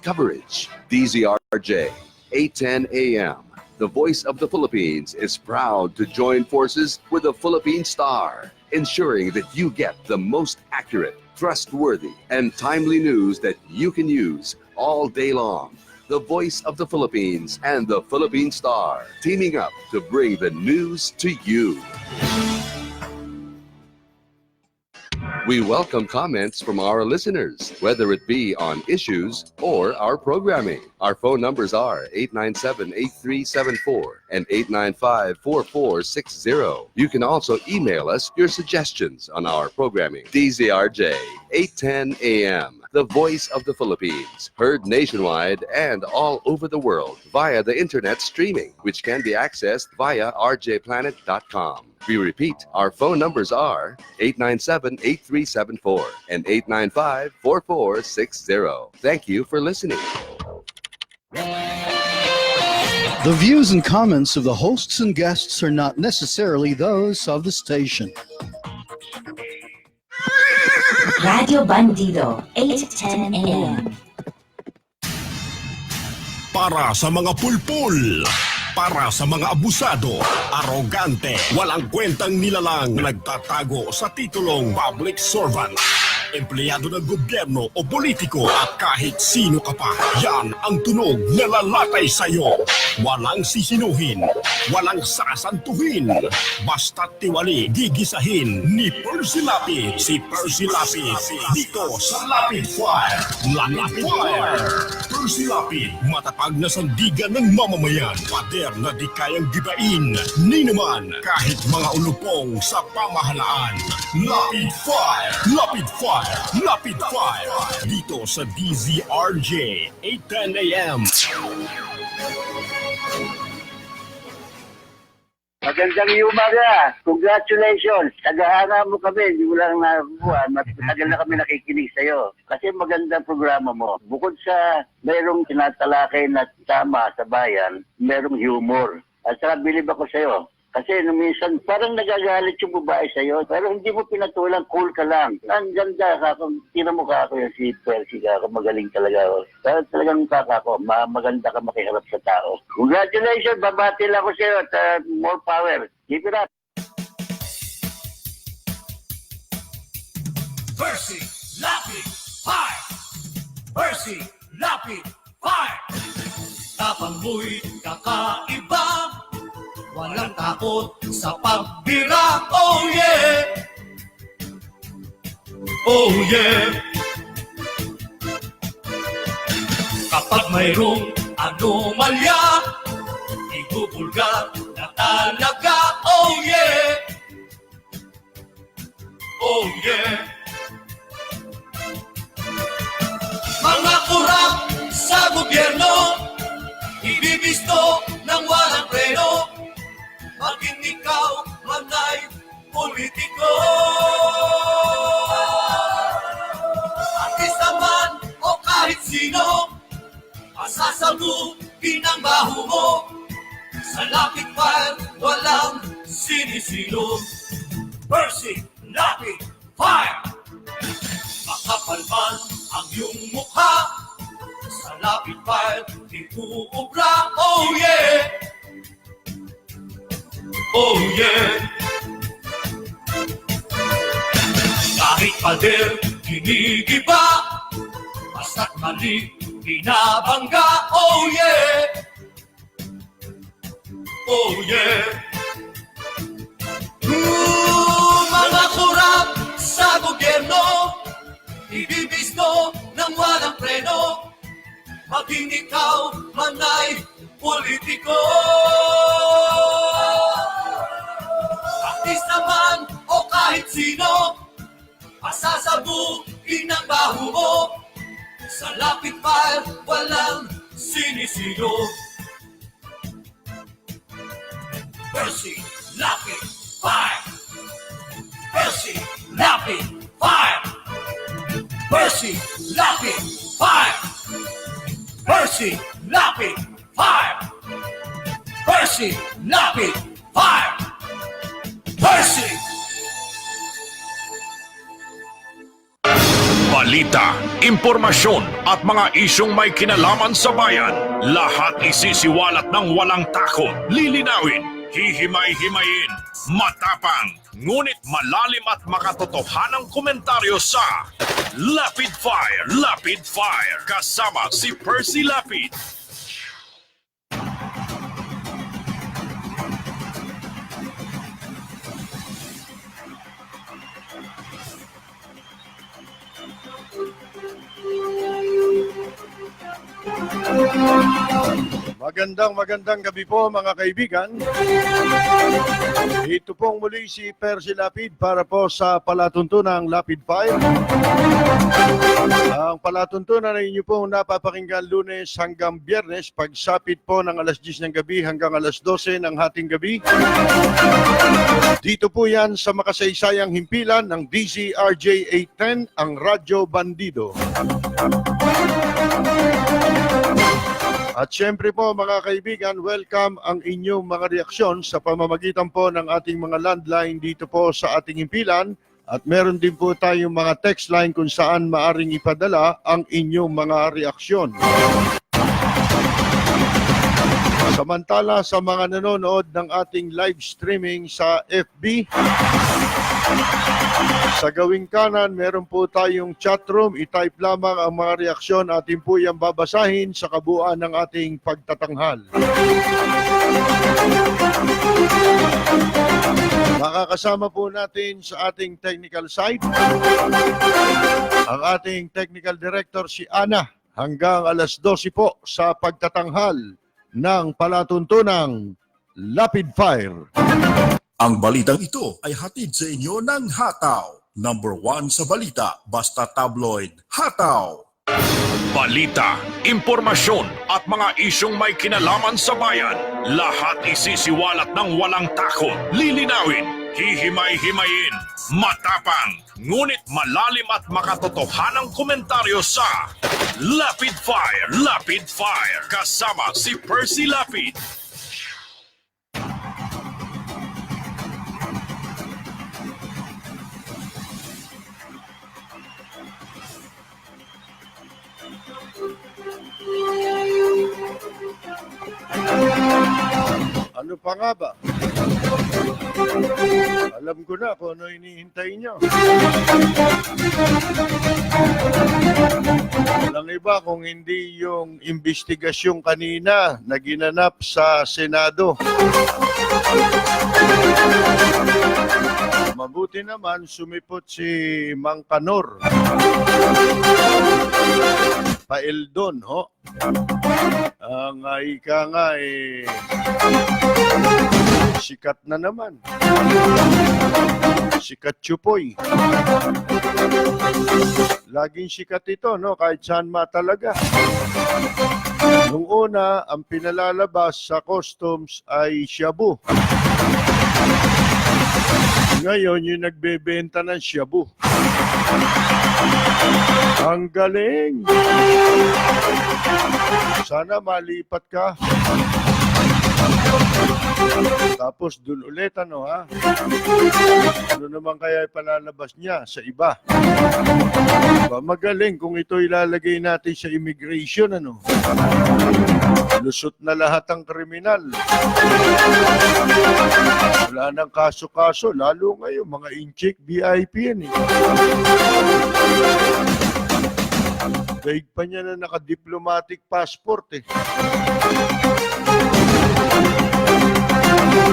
coverage. DZRJ 810 AM. The Voice of the Philippines is proud to join forces with the Philippine Star, ensuring that you get the most accurate, trustworthy, and timely news that you can use all day long. The Voice of the Philippines and the Philippine Star, teaming up to bring the news to you. We welcome comments from our listeners, whether it be on issues or our programming. Our phone numbers are 897-8374 and 895-4460. You can also email us your suggestions on our programming. DZRJ 810 AM, the Voice of the Philippines, heard nationwide and all over the world via the internet streaming, which can be accessed via rjplanet.com. We repeat, our phone numbers are 897-8374 and 895-4460. Thank you for listening. The views and comments of the hosts and guests are not necessarily those of the station. Radio Bandido, 810 AM. Para sa mga pulpul, para sa mga abusado, arogante, walang kwentang nilalang, nagtatago sa titulong public servant, empleyado ng gobyerno o politiko at kahit sino ka pa, yan ang tunog na lalatay sa'yo. Walang sisinuhin, walang sasantuhin, basta't tiwali, gigisahin ni Percy Lapid. Si Percy Lapid, dito sa Lapid Fire. Lapid Fire. Percy Lapid, matatag na sandigan ng mamamayan. Pader na di kayang gibain, ni naman kahit mga ulupong sa pamahalaan. Lapid Fire. Lapid Fire. Lapid Fire. Dito sa DZRJ 810 AM. Magandang umaga. Congratulations. Tagahanga mo kami. Hindi mo lang nakuha. Matagal na kami nakikinig sa'yo. Kasi magandang programa mo. Bukod sa mayroong tinatalakay na tama sa bayan, mayroong humor. At saka bilib ako sa'yo. Kasi minsan parang nagagalit yung babae sa'yo, pero hindi mo pinatulang, cool ka lang. Ang ganda ka, tira mo ka ako yung si Percy ka, magaling talaga. Pero talagang kakako, maganda ka makiharap sa tao. Congratulations, babati lang ako sa'yo at more power. Keep it up. Percy Lapid Fire! Percy Lapid Fire! Tapang mo'y kakaiba, walang takot sa pagbira. Oh yeah! Oh yeah! Kapag mayroong anomalya, ibubulgar na talaga. Oh yeah! Oh yeah! Mga kurap sa gobyerno, ibibisto ng walang preno. Maging ikaw man ay politiko, artista man o kahit sino, masasabukin ang baho mo. Sa Lapid Fire, walang sinisilo. Percy Lapid Fire! Makapal man ang iyong mukha, sa Lapid Fire, di uubra. Oh yeah! Oh yeah! Kahit pader, ginigiba, basta't mali, binabangga. Oh yeah! Oh yeah! Mga kurap sa gobyerno, ibibisto ng walang preno. Maging ikaw man ay politiko, artista man o kahit sino, masasabukin ang baho mo. Sa Lapid Fire, walang sinisino. Percy Lapid Fire! Percy Lapid Fire! Percy Lapid Fire! Percy Lapid Fire! Percy Lapid Fire! Percy! Balita, impormasyon at mga isyong may kinalaman sa bayan. Lahat isisiwalat ng walang takot, lilinawin, hihimay-himayin, matapang, ngunit malalim at makatotohanang komentaryo sa Lapid Fire, kasama si Percy Lapid. Magandang gabi po mga kaibigan. Ito pong muli si Percy Lapid para po sa palatuntunang Lapid Fire. Ang palatuntunan ay inyo pong napapakinggan Lunes hanggang Biyernes, pagsapit po ng alas 10 ng gabi hanggang alas 12 ng hating gabi. Dito po yan sa makasaysayang himpilan ng DZRJ 810, ang Radyo Bandido. At syempre po mga kaibigan, welcome ang inyong mga reaksyon sa pamamagitan po ng ating mga landline dito po sa ating himpilan. At meron din po tayong mga text line kung saan maaring ipadala ang inyong mga reaksyon. Samantala sa mga nanonood ng ating live streaming sa FB, sa gawing kanan, meron po tayong chat room. I-type lamang ang mga reaksyon. Atin po yung babasahin sa kabuuan ng ating pagtatanghal. Makakasama po natin sa ating technical side ang ating technical director si Ana hanggang alas 12 po sa pagtatanghal ng palatuntunang Lapid Fire. Ang balitang ito ay hatid sa inyo ng Hataw. Number 1 sa balita, basta tabloid, Hataw. Balita, impormasyon at mga isyong may kinalaman sa bayan. Lahat isisiwalat ng walang takot, lilinawin, hihimay-himayin, matapang, ngunit malalim at makatotohanang komentaryo sa Lapid Fire, kasama si Percy Lapid. Ano pa nga ba? Alam ko na kung ano hinihintay nyo. Walang iba kung hindi yung investigasyon kanina na ginanap sa Senado. Mabuti naman sumipot si Mang Kanor. Paeldon, ho? Ang ika nga sikat na naman. Sikat Chupoy. Laging sikat ito, no? Kahit saan matalaga. Nung una, ang pinalalabas sa customs ay shabu. Ngayon, yung nagbebenta ng shabu. Ang galing! Sana malipat ka. Tapos dun ulit, ano ha? Ano naman kaya ipalalabas niya sa iba? Magaling kung ito ilalagay natin sa immigration, ano? Lusot na lahat ang kriminal. Wala nang kaso-kaso, lalo ngayon, mga incheck, VIP yan eh. Daig pa niya na naka-diplomatic passport eh.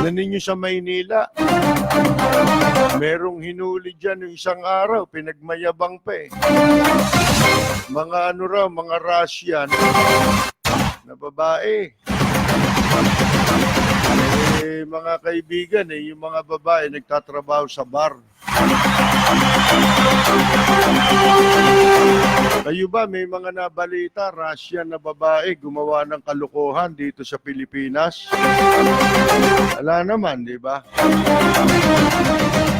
Naninyo sa Maynila, merong hinuli dyan yung isang araw, pinagmayabang pa eh. Mga ano raw, mga Russian na babae. Mga kaibigan yung mga babae nagtatrabaho sa bar. Kayo ba may mga nabalita, Russian na babae gumawa ng kalokohan dito sa Pilipinas? Wala naman, di ba?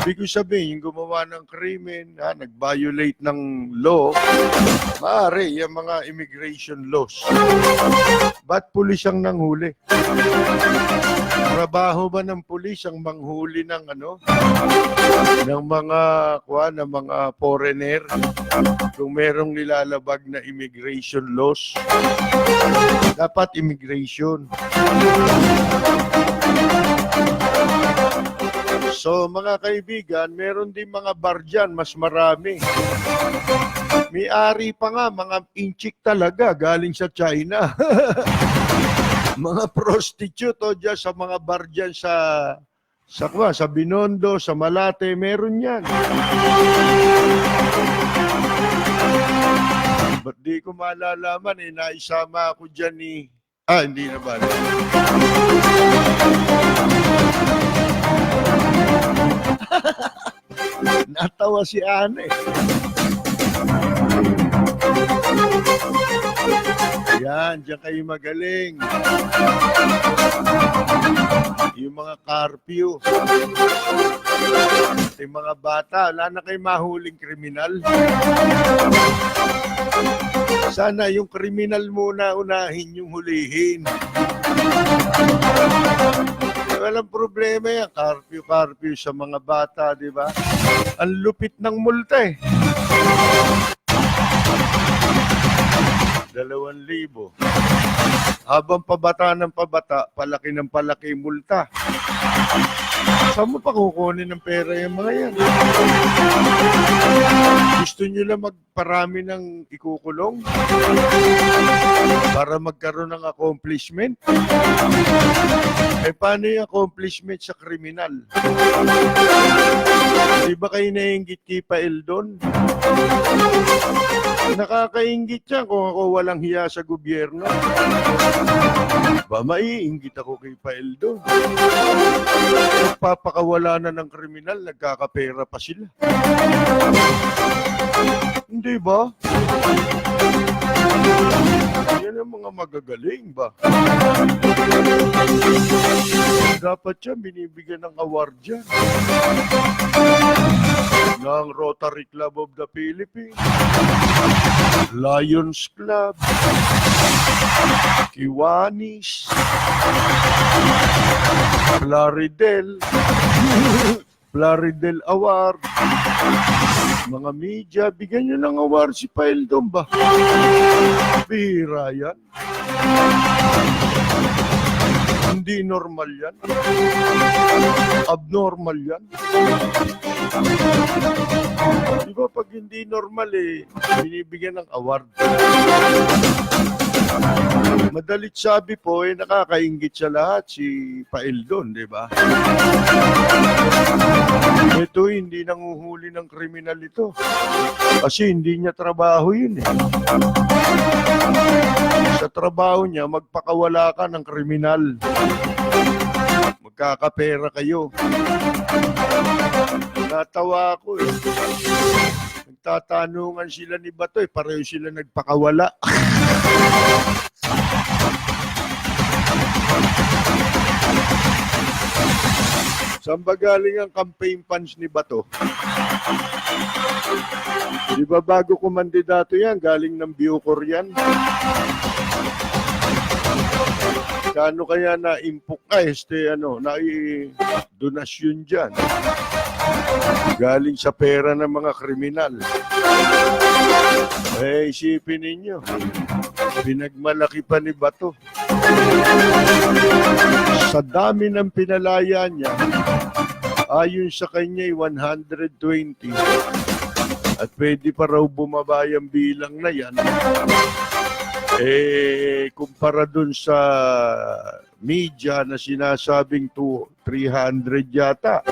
Ibig ko sabihin, yung gumawa ng krimen, nag-violate ng law, maaari yung mga immigration laws. Ba't pulis ang nanghuli? Trabaho ba ng pulis ang manghuli ng ng mga foreigner kung merong nilalabag na immigration laws? Dapat immigration. So mga kaibigan, meron din mga bar dyan, mas marami. May-ari pa nga, mga inchik talaga, galing sa China. Mga prostitute dyan sa mga bar dyan sa Binondo, sa Malate, meron yan. Ba't di ko malalaman, naisama ako dyan ni... hindi na ba? Natawa si Ana eh. Yan, diyan kayo magaling. Yung mga curfew. Yung mga bata, wala na kayo mahuling kriminal. Sana yung kriminal muna unahin yung hulihin. Walang problema yan. Curfew sa mga bata, di ba? Ang lupit ng multa eh. 2,000. Habang pabata ng pabata, palaki ng palaki multa. Saan mo pa kukunin ng pera yung mga yan? Gusto nyo lang magparami ng ikukulong? Para magkaroon ng accomplishment? Paano yung accomplishment sa kriminal? Di ba kayo naiinggit kay Pael doon? Nakakainggit siya kung ako walang hiya sa gobyerno. Ba, maiinggit ako kay Pael doon. Nagpapakawala na ng kriminal, nagkakapera pa sila. Hindi ba? Yan ang mga magagaling ba? Dapat siya binibigyan ng award dyan. Ng Rotary Club of the Philippines, Lions Club, Kiwanis, Plaridel Award, mga media, bigyan nyo ng award si Pael doon ba? Bihira yan. Hindi normal yan. Abnormal yan. Di ba pag hindi normal binibigyan ng award. Madalit sabi po, nakakainggit sa lahat si Pael doon, di ba? Ito, hindi nanguhuli ng kriminal ito. Kasi hindi niya trabaho yun eh. Sa trabaho niya, magpakawala ka ng kriminal. Magkakapera kayo. Natawa ako eh. Nagtatanungan sila ni Bato eh. Pareho sila nagpakawala. Saan ba galing ang campaign funds ni Bato? Di ba bago kumandidato yan, galing ng Bucor yan? Kano kaya na-impok donasyon dyan? Galing sa pera ng mga kriminal. Isipin ninyo, pinagmalaki pa ni Bato. Sa dami ng pinalaya niya, ayon sa kanya 120. At pwede pa raw bumaba yung bilang na yan. Kumpara dun sa media na sinasabing 300 yata.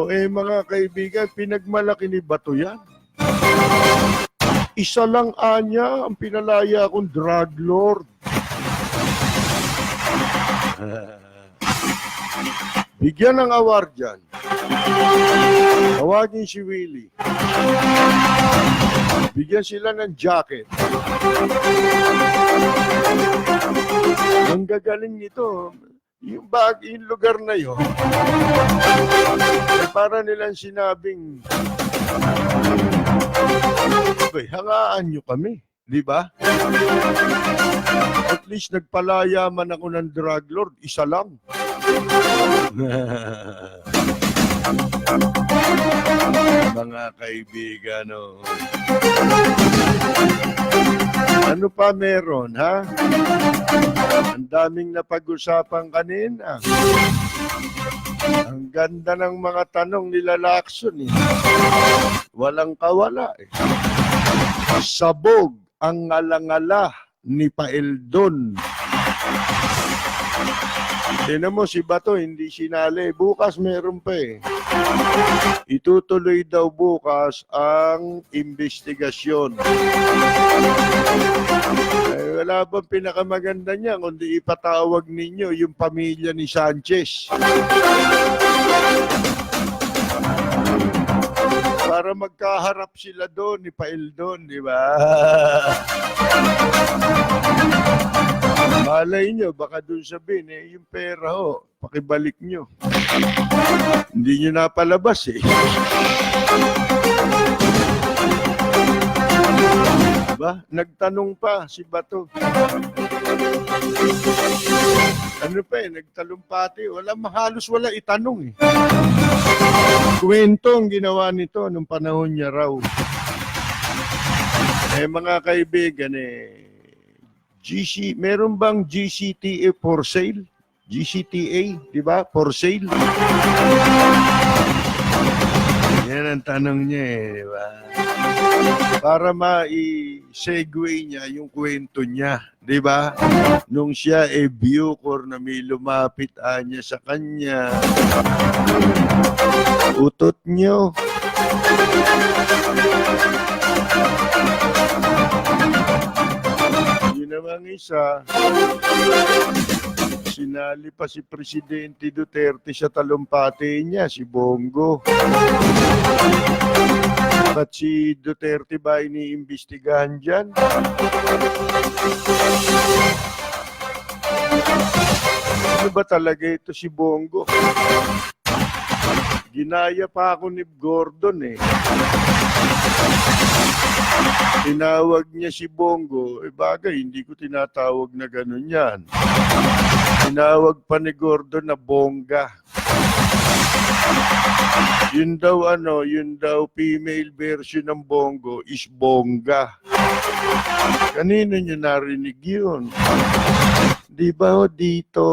Mga kaibigan, pinagmalaki ni Bato yan. Isa lang anya ang pinalaya kong drug lord. Bigyan ng award dyan. Tawagin si Willie. Bigyan sila ng jacket. Ang gagaling nito. yung lugar na yun, para nilang sinabing, hangaan nyo kami. Di ba? At least nagpalaya man ako ng drug lord, isa lang. Mga kaibigan, ano pa meron, ha? Ang daming napag-usapan kanina. Ang ganda ng mga tanong nila Lacson, eh. Walang kawala, eh. Sabog ang ngalangala ni Paeldon. Tignan mo, si Bato hindi sinali. Bukas meron pa, eh. Itutuloy daw bukas ang investigasyon. Wala bang pinakamaganda niya kundi ipatawag ninyo yung pamilya ni Sanchez. Para magkaharap sila doon ni Paeldon, di ba? Malay nyo, baka doon sabihin, yung pera ho, pakibalik nyo. Hindi nyo napalabas, eh. Diba? Nagtanong pa si Bato. Ano pa, nagtalumpati. Halos wala itanong, eh. Kwento ang ginawa nito nung panahon niya raw. Mga kaibigan, meron bang GCTA for sale? GCTA, di ba? For sale. Yan ang tanong niya, di ba? Para ma-segue niya yung kwento niya, di ba? Nung siya Bucor na may lumapit niya sa kanya. Utot niyo. Yun namang isa. Sinali pa si Presidente Duterte sa talumpati niya, si Bongo. Ba't si Duterte ba iniimbestigahan dyan? Ano ba talaga ito si Bongo? Ginaya pa ako ni Gordon, eh. Tinawag niya si Bongo, bagay, hindi ko tinatawag na gano'n yan. Tinawag pa ni Gordon na Bongga. Yun daw female version ng Bongo is Bongga. Kanino nyo narinig yun? Di ba dito?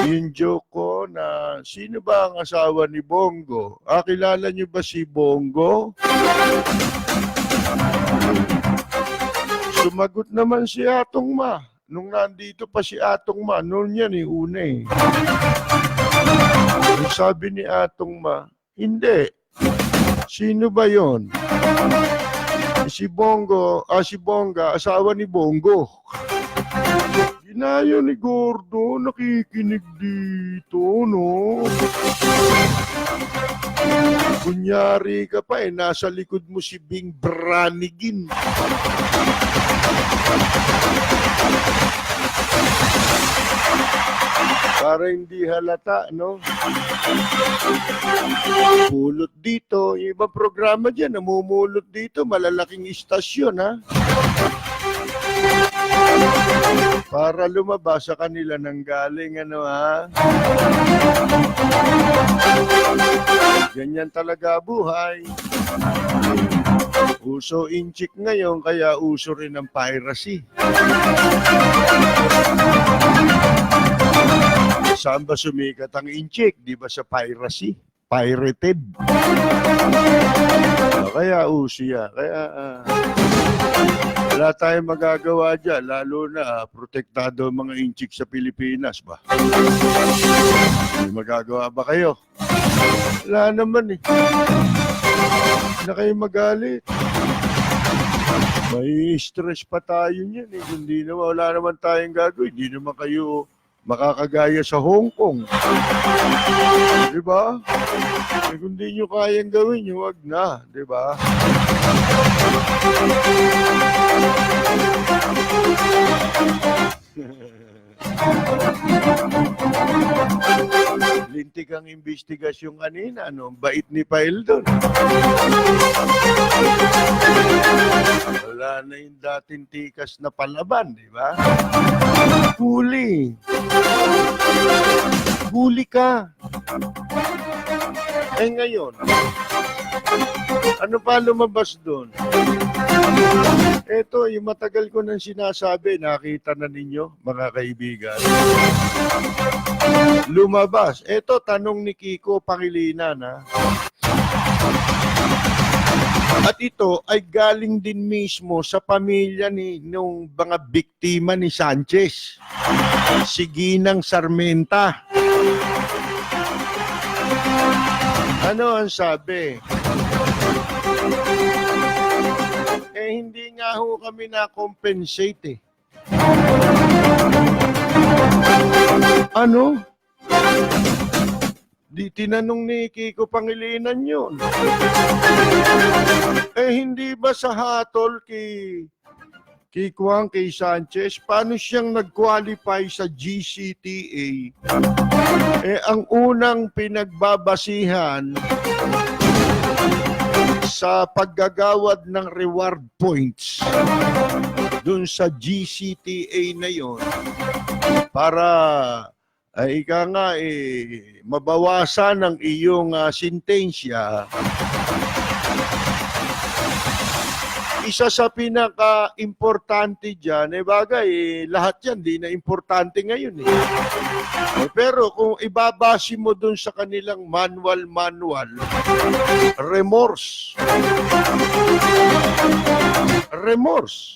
Yung joke ko na sino ba ang asawa ni Bongo? Kilala nyo ba si Bongo? Sumagot naman si Atong Ma. Nung nandito pa si Atong Ma, noon yan una, eh. Sabi ni Atong Ma, hindi. Sino ba yon? Si Bongga, asawa ni Bongo. Ginaya ni Gordo, nakikinig dito, no? Kunyari ka pa, nasa likod mo si Bing Branigin. Para hindi halata, no? Pulot dito. Yung ibang programa dyan, namumulot dito. Malalaking istasyon, ha? Para lumabas sa kanila ng galing, ha? Ganyan talaga buhay. Uso inchik ngayon, kaya uso rin ang piracy. Saan ba sumikat ang inchik? Di ba sa piracy? Pirated. Kaya uso yan. Kaya wala tayong magagawa dyan. Lalo na protektado ang mga inchik sa Pilipinas ba? May magagawa ba kayo? Wala naman, eh. Hindi na kayo magalit. May stress pa tayo niyan, eh. Hindi naman, wala naman tayong gagawin. Hindi naman kayo makakagaya sa Hong Kong. Di ba? Eh, kung di nyo kayang gawin, huwag na. Di ba? ng investigasyon kanina, no? Bait ni Pael doon. Wala na yung dating tikas na palaban, di ba? Huli. Huli ka. Eh ngayon, ano pa lumabas doon? Ito, yung matagal ko nang sinasabi, nakita na ninyo, mga kaibigan. Lumabas. Ito, tanong ni Kiko Pangilinan, ha? At ito ay galing din mismo sa pamilya nung mga biktima ni Sanchez. Si Ginang Sarmenta. Ano ang sabi? Hindi nga ho kami na-compensate eh. Ano? Di tinanong ni Kiko Pangilinan yun. Hindi ba sa hatol kay Sanchez, paano siyang nag-qualify sa GCTA? Ang unang pinagbabasihan sa paggagawad ng reward points dun sa GCTA na yon para ika nga mabawasan ang iyong sentensya. Isa sa pinaka-importante dyan, bagay, lahat yan, di na importante ngayon. Pero kung ibabase mo dun sa kanilang manual, remorse. Remorse.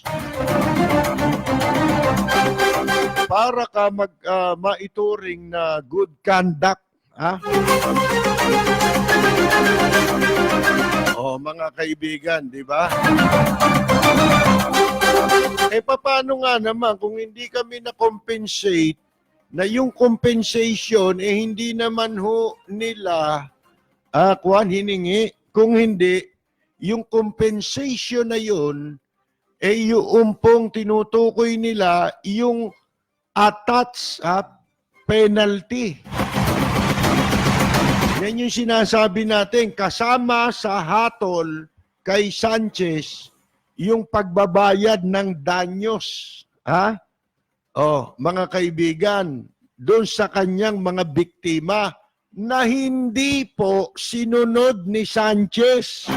Para ka maituring na good conduct, ha? Mga kaibigan, di ba? Paano nga naman kung hindi kami na-compensate, na yung compensation hindi naman ho nila hiningi, kung hindi, yung compensation na yun yung pong tinutukoy nila yung attached penalty. Yan yung sinasabi natin, kasama sa hatol kay Sanchez, yung pagbabayad ng danyos. Mga kaibigan, doon sa kanyang mga biktima na hindi po sinunod ni Sanchez.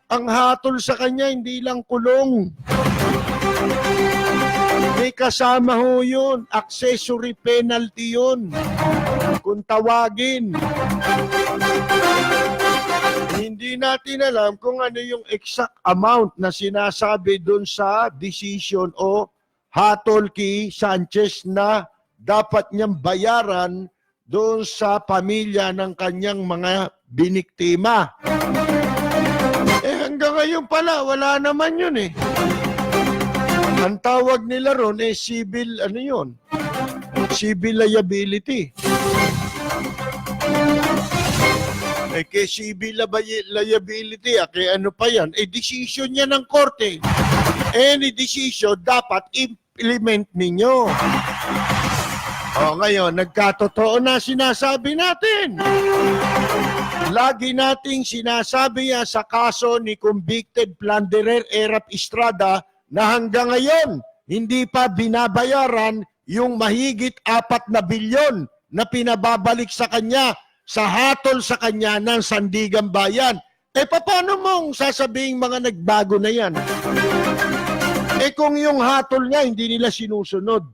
Ang hatol sa kanya, hindi lang kulong. May kasama ho yun. Accessory penalty yun. Kung tawagin. Hindi natin alam kung ano yung exact amount na sinasabi doon sa decision o hatol kay Sanchez na dapat niyang bayaran doon sa pamilya ng kanyang mga biniktima. Hanggang ngayon pala, wala naman yun eh. Ang tawag nila ron civil, civil liability. Kay civil liability, kaya ano pa yan? Decision niya ng korte. Any decision dapat implement ninyo. Ngayon, nagkatotoo na sinasabi natin. Lagi nating sinasabi yan sa kaso ni convicted plunderer Erap Estrada na hanggang ngayon, hindi pa binabayaran yung mahigit 4 na bilyon na pinababalik sa kanya sa hatol sa kanya ng Sandigan Bayan. Paano mong sasabing mga nagbago na yan? Kung yung hatol niya, hindi nila sinusunod.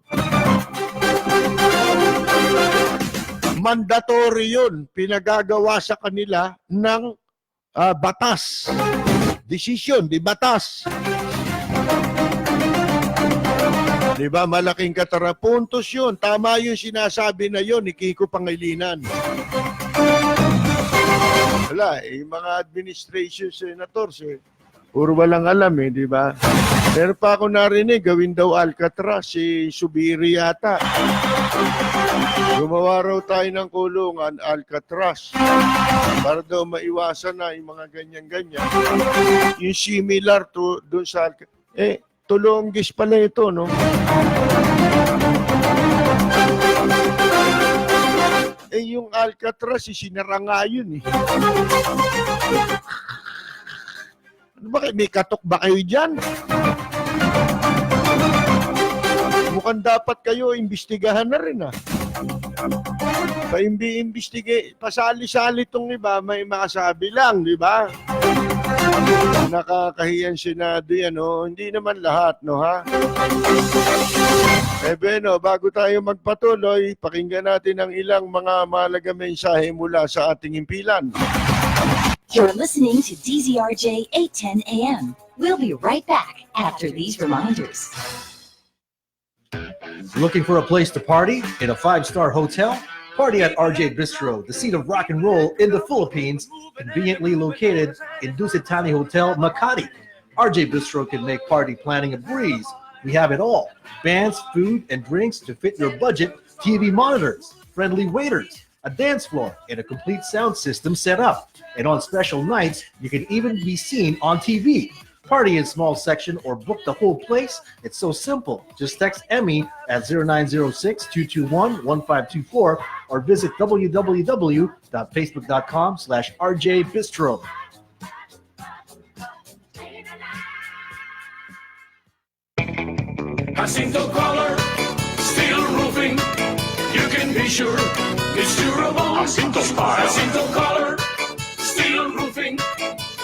Mandatory yun, pinagagawa sa kanila ng batas. Decision, di batas. Di ba, malaking katarapuntos yun. Tama yung sinasabi na yun ni Kiko Pangilinan. Wala, yung mga administration senators, puro walang alam di ba? Pero pa ako narinig, gawin daw Alcatraz, si Subiri yata. Gumawa raw tayo ng kulungan, Alcatraz, para daw maiwasan na yung mga ganyan-ganyan. Yung similar to doon sa Alcatraz. Tulonggis pala ito, no? yung Alcatraz, sinara nga yun eh. Ano ba kayo? May katok ba kayo dyan? Mukhang dapat kayo imbestigahan na rin ah. Pa-imbestigate, pasali-sali itong iba, may makasabi lang, di ba? Nakakahiyang Senado yan, no? Hindi naman lahat, no, ha? Beno, bago tayo magpatuloy, pakinggan natin ang ilang mga mahalagang mensahe mula sa ating impilan. You're listening to DZRJ 810 AM. We'll be right back after these reminders. Looking for a place to party in a 5-star hotel? Party at RJ Bistro, the seat of rock and roll in the Philippines, conveniently located in Dusitani Hotel, Makati. RJ Bistro can make party planning a breeze. We have it all: bands, food, and drinks to fit your budget, TV monitors, friendly waiters, a dance floor, and a complete sound system set up. And on special nights, you can even be seen on TV. Party in small section or book the whole place. It's so simple. Just text Emmy at 0906-221-1524 or visit www.facebook.com/RJBistro. Jacinto Color, steel roofing, you can be sure it's durable. Jacinto Style. Jacinto Color, steel roofing,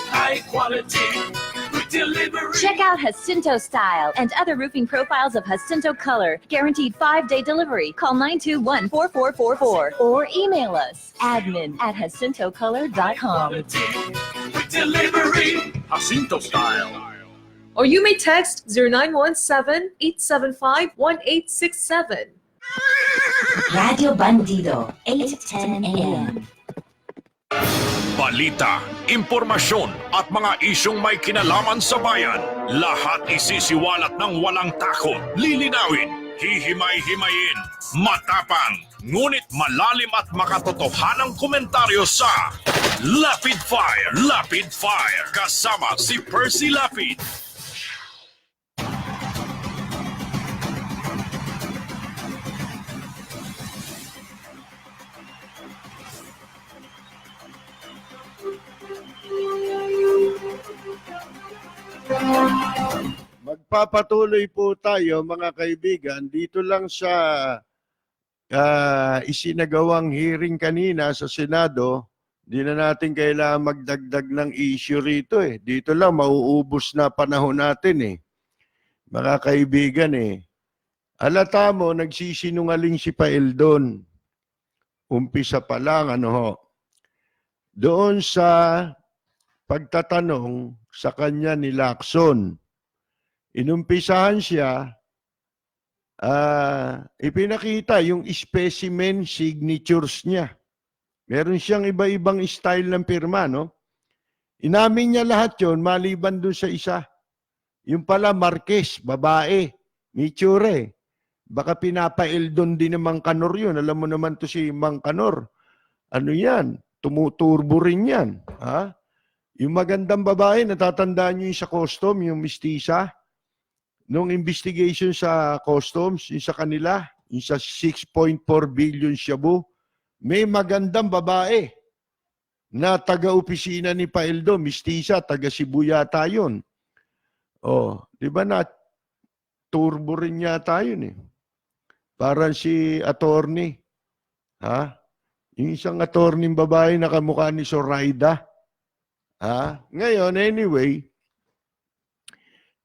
high quality, quick delivery. Check out Jacinto Style and other roofing profiles of Jacinto Color. Guaranteed 5-day delivery. Call 921-4444 or email us admin@jacintocolor.com. Quick delivery, Jacinto Style. Or you may text 0917-875-1867. Radio Bandido 810 AM. Balita, impormasyon at mga isyong may kinalaman sa bayan. Lahat isisiwalat ng walang takot. Lilinawin, hihimay-himayin, matapang, ngunit malalim at makatotohanang komentaryo sa Lapid Fire. Lapid Fire. Kasama si Percy Lapid. Magpapatuloy po tayo mga kaibigan dito lang sa isinagawang hearing kanina sa Senado. Di na natin kailangan magdagdag ng issue rito eh. Dito lang mauubos na panahon natin eh. Mga kaibigan eh. Alata mo, nagsisinungaling si Paeldon. Umpisa pa lang ano ho. Doon sa pagtatanong sa kanya ni Lacson. Inumpisahan siya, ipinakita yung specimen signatures niya. Meron siyang iba-ibang style ng pirma, no? Inamin niya lahat yon maliban dun sa isa. Yung pala Marquez, babae, Mitsure. Baka pinapaildon din ng Mang Kanor yun. Alam mo naman to si Mang Kanor. Ano yan? Tumuturbo rin yan. Ha? Yung magandang babae, natatandaan niyo yung sa custom, yung mistisa. Nung investigation sa customs, yung sa kanila, yung sa 6.4 billion shabu, may magandang babae na taga-opisina ni Paeldo, mistisa, taga-Cebu yata yun. Oh, di ba na turbo rin yata yun eh. Parang si attorney. Ha? Yung isang attorney babae na kamukha ni Zoraida. Ha? Ngayon, anyway,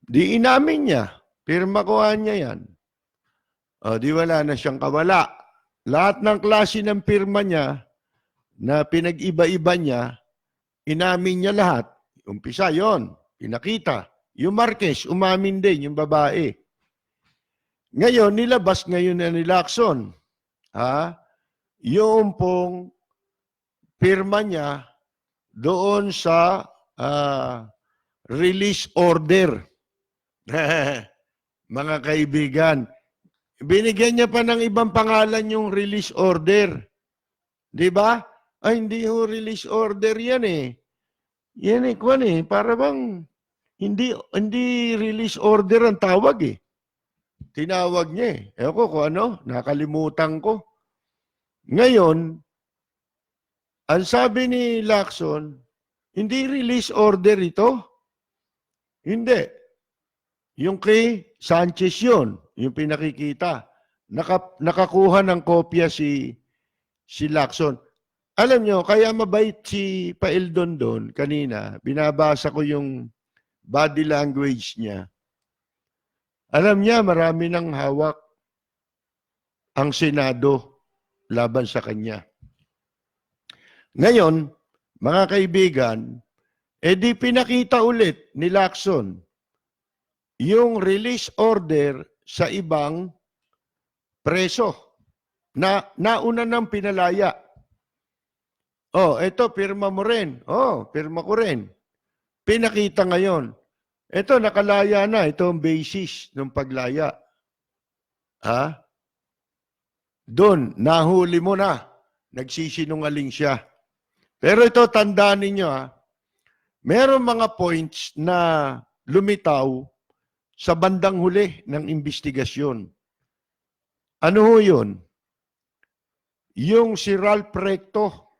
di inamin niya. Pirma kuha niya yan. O, di wala na siyang kawala. Lahat ng klase ng pirma niya na pinag-iba-iba niya, inamin niya lahat. Umpisa yon, pinakita. Yung Marquez, umamin din, yung babae. Ngayon, nilabas ngayon na ni Lacson. Ha? Yung pong pirma niya doon sa release order. Mga kaibigan, binigyan niya pa ng ibang pangalan yung release order. Di ba? Ay, hindi yung release order yan eh. Yan eh, kwan eh. Para bang hindi release order ang tawag eh. Tinawag niya eh. Ewan ko kung ano, nakalimutan ko. Ngayon, Ang sabi ni Lacson, hindi release order ito. Hindi. Yung kay Sanchez yun, yung pinakikita. Nakakuha ng kopya si Lacson. Alam nyo, kaya mabait si Paeldon doon kanina. Binabasa ko yung body language niya. Alam niya, marami ng hawak ang Senado laban sa kanya. Ngayon, mga kaibigan, edi pinakita ulit ni Lacson yung release order sa ibang preso na nauna ng pinalaya. Oh, ito, pirma mo rin. Oh, pirma ko rin. Pinakita ngayon. Ito, nakalaya na. Ito ang basis ng paglaya. Ha? Doon, nahuli mo na. Nagsisinungaling siya. Pero ito, tandaan ninyo ha. Meron mga points na lumitaw sa bandang huli ng investigasyon. Ano ho yun? Yung si Ralph Recto,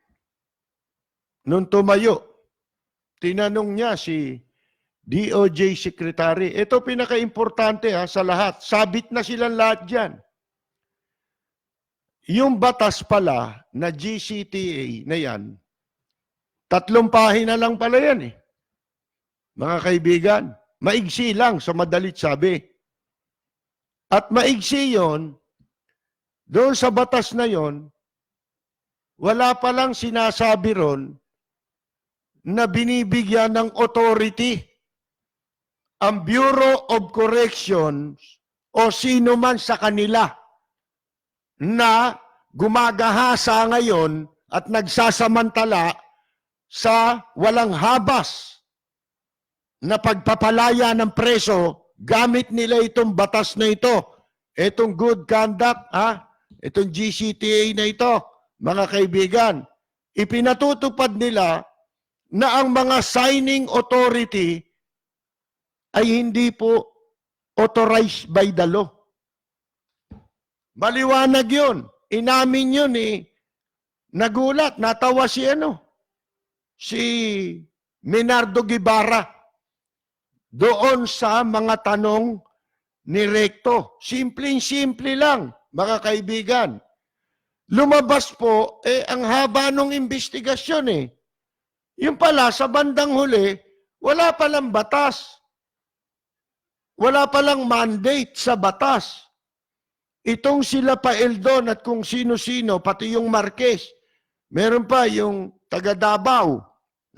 nung tumayo, tinanong niya si DOJ Secretary. Ito pinaka-importante sa lahat. Sabit na silang lahat dyan. Yung batas pala na GCTA na yan, 3 pahina lang pala yan eh. Mga kaibigan, maigsi lang sa madalit sabi. At maigsi yon, doon sa batas na yon, wala palang sinasabi ron na binibigyan ng authority ang Bureau of Corrections o sino man sa kanila na gumagahasa ngayon at nagsasamantala sa walang habas na pagpapalaya ng preso gamit nila itong batas na ito. Itong good conduct, itong GCTA na ito, mga kaibigan, ipinatutupad nila na ang mga signing authority ay hindi po authorized by the law. Maliwanag yun. Inamin yun eh. Nagulat, natawa si Menardo Guevara doon sa mga tanong ni Recto. Simpleng-simple lang, mga kaibigan. Lumabas po, ang haba ng investigasyon eh. Yung pala, sa bandang huli, wala palang batas. Wala palang mandate sa batas. Itong sila Paeldon at kung sino-sino, pati yung Marquez, meron pa yung taga Davao,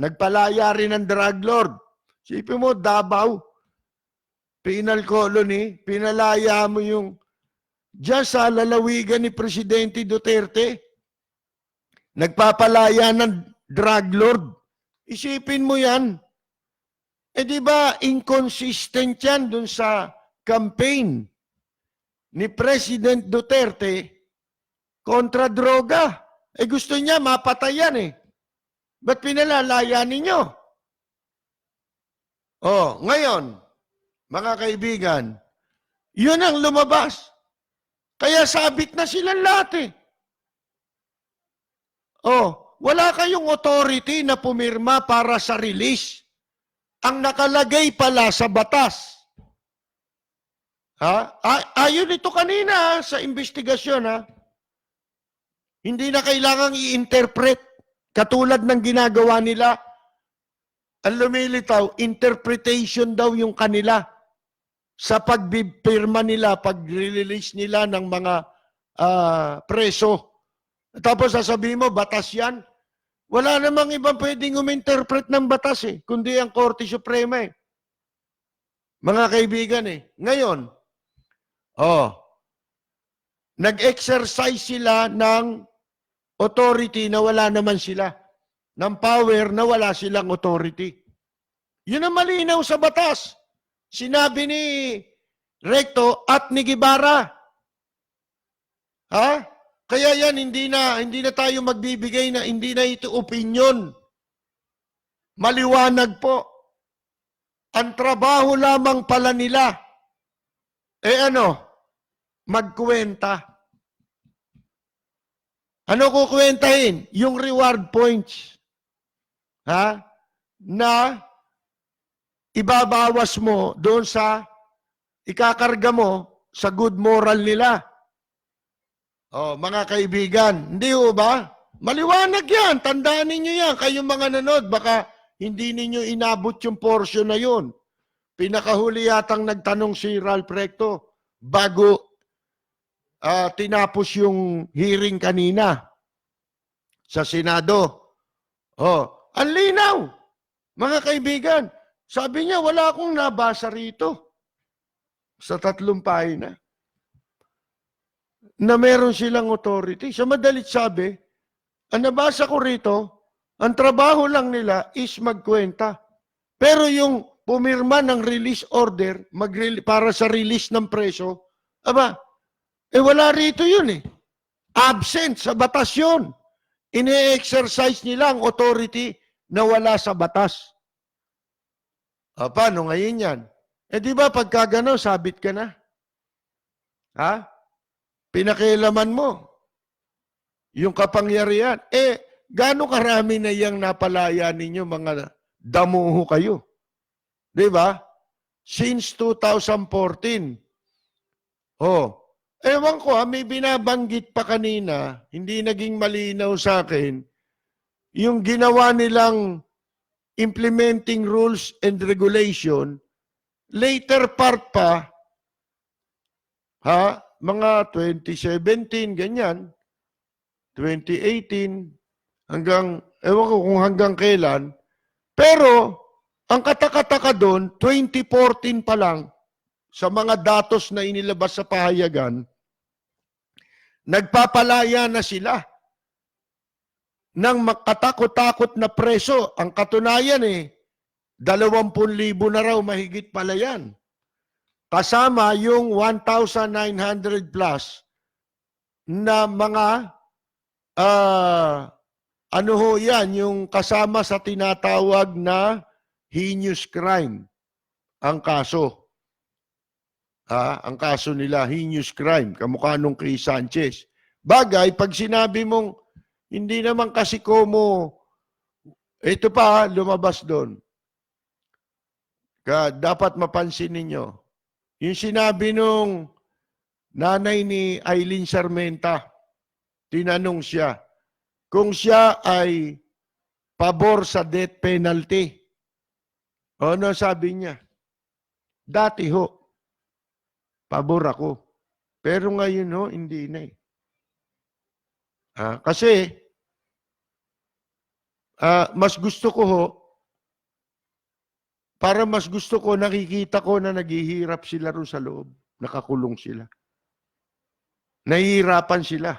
nagpalaya rin ng drug lord. Sipin mo, Davao, penal colony, pinalaya mo yung diyan sa lalawigan ni Presidente Duterte, nagpapalaya ng drug lord. Isipin mo yan. Di ba inconsistent yan dun sa campaign ni President Duterte kontra droga. Gusto niya mapatay yan eh. Ba't pinalalaya ninyo? Ngayon, mga kaibigan, yun ang lumabas. Kaya sabit na silang lahat eh. Wala kayong authority na pumirma para sa release. Ang nakalagay pala sa batas. Ayon ito kanina sa investigasyon. Hindi na kailangang i-interpret katulad ng ginagawa nila. Ang lumilitaw, interpretation daw yung kanila sa pagpirma nila, pag-release nila ng mga preso. Tapos sasabihin mo, batas yan. Wala namang ibang pwedeng uminterpret ng batas kundi ang Korte Suprema Mga kaibigan Ngayon, nag-exercise sila ng authority na wala naman sila. Ng power na wala silang authority. Yun ang malinaw sa batas. Sinabi ni Recto at ni Guevara. Kaya yan, hindi na tayo magbibigay na, hindi na ito opinion. Maliwanag po. Ang trabaho lamang pala nila, magkwenta. Ano kukwentahin? Yung reward points. Ha? Na ibabawas mo doon sa ikakarga mo sa good moral nila. Oh, mga kaibigan, hindi ho ba? Maliwanag yan. Tandaan ninyo yan. Kayong mga nanood, baka hindi ninyo inabot yung portion na yun. Pinakahuli yatang nagtanong si Ralph Recto bago tinapos yung hearing kanina sa Senado. Oh, ang linaw, mga kaibigan. Sabi niya, wala akong nabasa rito sa 3 pahina na meron silang authority. Sa madalit sabi, ang nabasa ko rito, ang trabaho lang nila is magkwenta. Pero yung pumirma ng release order para sa release ng preso, wala rito yun eh. Absent sa batas yun. Ine-exercise nila ang authority na wala sa batas. Paano ngayon yan? Di ba pagka gano'n, sabit ka na? Ha? Pinakialaman mo yung kapangyarihan. Gaano karami na yung napalaya ninyo, mga damuho kayo? Di ba? Since 2014. Ewan ko, may binabanggit pa kanina, hindi naging malinaw sa akin, yung ginawa nilang implementing rules and regulation, later part pa, mga 2017, ganyan, 2018, hanggang, ewan ko kung hanggang kailan, pero, ang katakataka doon, 2014 pa lang, sa mga datos na inilabas sa pahayagan, nagpapalaya na sila ng makatakot-takot na preso. Ang katunayan 20,000 na raw mahigit pala yan. Kasama yung 1,900 plus na mga yung kasama sa tinatawag na heinous crime. Ang kaso. Ang kaso nila, heinous crime, kamukha nung Chris Sanchez. Bagay, pag sinabi mong, hindi naman kasi como, ito pa, lumabas doon. Dapat mapansin ninyo. Yung sinabi nung nanay ni Eileen Sarmenta, tinanong siya, kung siya ay pabor sa death penalty. Ano sabi niya? Dati ho, pabor ako. Pero ngayon hindi na kasi mas gusto ko mas gusto ko nakikita ko na naghihirap sila ro sa loob. Nakakulong sila. Nahihirapan sila.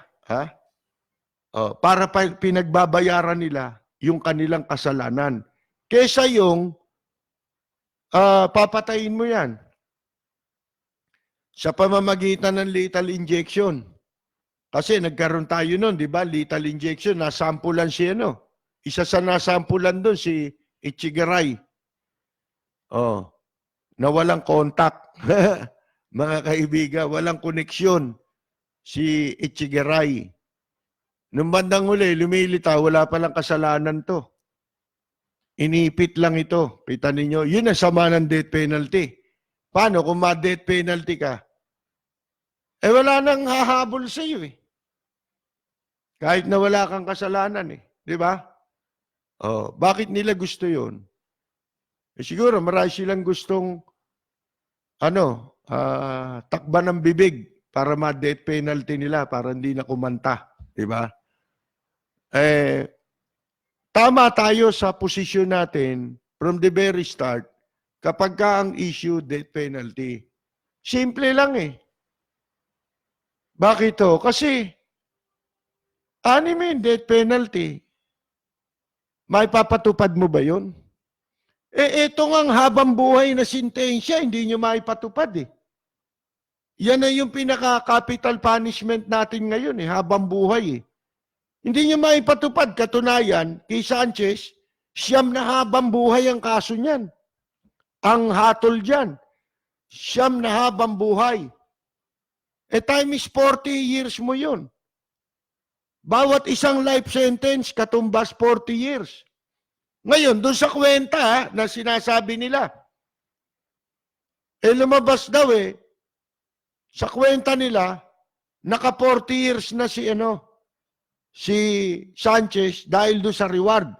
Para pinagbabayaran nila yung kanilang kasalanan. Kesa yung papatayin mo yan. Sa pamamagitan ng lethal injection. Kasi nagkaroon tayo nun, di ba? Lethal injection, nasampulan siya, Isa sa nasampulan doon, si Echegaray. Na walang contact. Mga kaibigan, walang koneksyon. Si Echegaray. Nung bandang huli, lumilitaw, wala palang kasalanan to. Inipit lang ito. Kita ninyo, yun ang sama ng death penalty. Paano kung ma-death penalty ka? Wala nang hahabol sa iyo Kahit na wala kang kasalanan Di ba? Bakit nila gusto yun? Siguro marami silang gustong takban ng bibig para ma-death penalty nila para hindi na kumanta. Di ba? Tama tayo sa posisyon natin from the very start kapag ka ang issue death penalty. Simple lang Bakit to? Kasi, death penalty. May papatupad mo ba yun? Ito nga habang buhay na sintensya, hindi nyo maipatupad Yan na yung pinaka-capital punishment natin ngayon habang buhay Hindi nyo maipatupad. Katunayan, kay Sanchez, 9 na habang buhay ang kaso niyan. Ang hatol dyan, 9 na habang buhay. Time is 40 years mo yun. bawat isang life sentence katumbas 40 years. Ngayon, doon sa kwenta na sinasabi nila, lumabas daw sa kwenta nila, naka 40 years na si Sanchez dahil doon sa reward.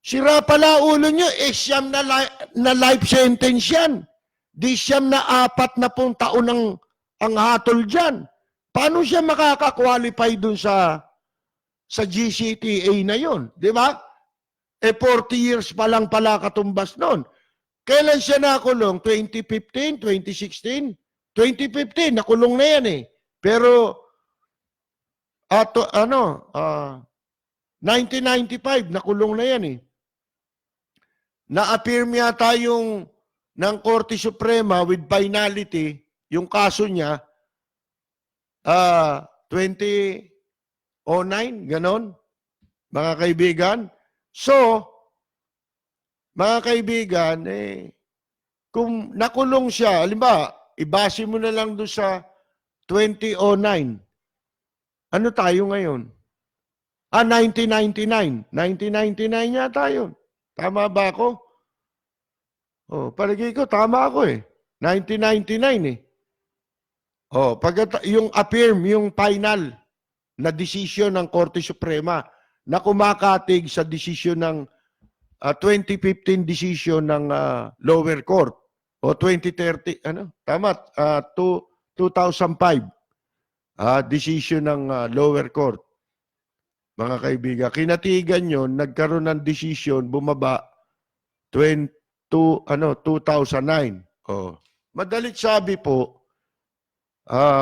Sira pala ulo nyo, siyam na life sentence yan. Di siyam na 40 taon ang hatol dyan. Paano siya makaka-qualify dun sa GCTA na yon, di ba? 40 years pa lang pala katumbas nun. Kailan siya nakulong? 2015, 2016? 2015, nakulong na yan Pero, 1995, nakulong na yan Na-affirm yata ng Korte Suprema with finality, yung kaso niya, 2009, ganon, mga kaibigan. So, mga kaibigan, kung nakulong siya, halimbawa, ibase mo na lang doon sa 2009. Ano tayo ngayon? 1999. 1999 yata yun. Tama ba ako? Palagi ko, tama ako 1999 yung affirm, yung final na desisyon ng Korte Suprema na kumakatig sa desisyon ng 2015 decision ng lower court o 2030, tama, 2005 decision ng lower court. Mga kaibigan, kinatigan yon, nagkaroon ng decision, bumaba 2009. Madalit sabi po,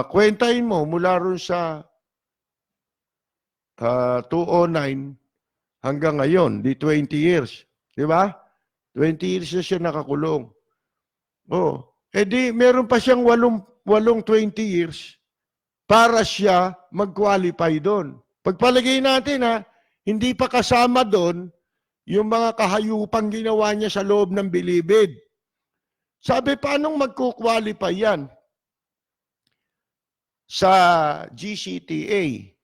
kwentahin mo mula ron sa 2009 hanggang ngayon, di 20 years. Di ba? 20 years na siya nakakulong. Di meron pa siyang 8 20 years para siya mag-qualify doon. Pagpalagay natin hindi pa kasama doon yung mga kahayupang ginawa niya sa loob ng bilibid. Sabi, paanong magkukwalify yan sa GCTA?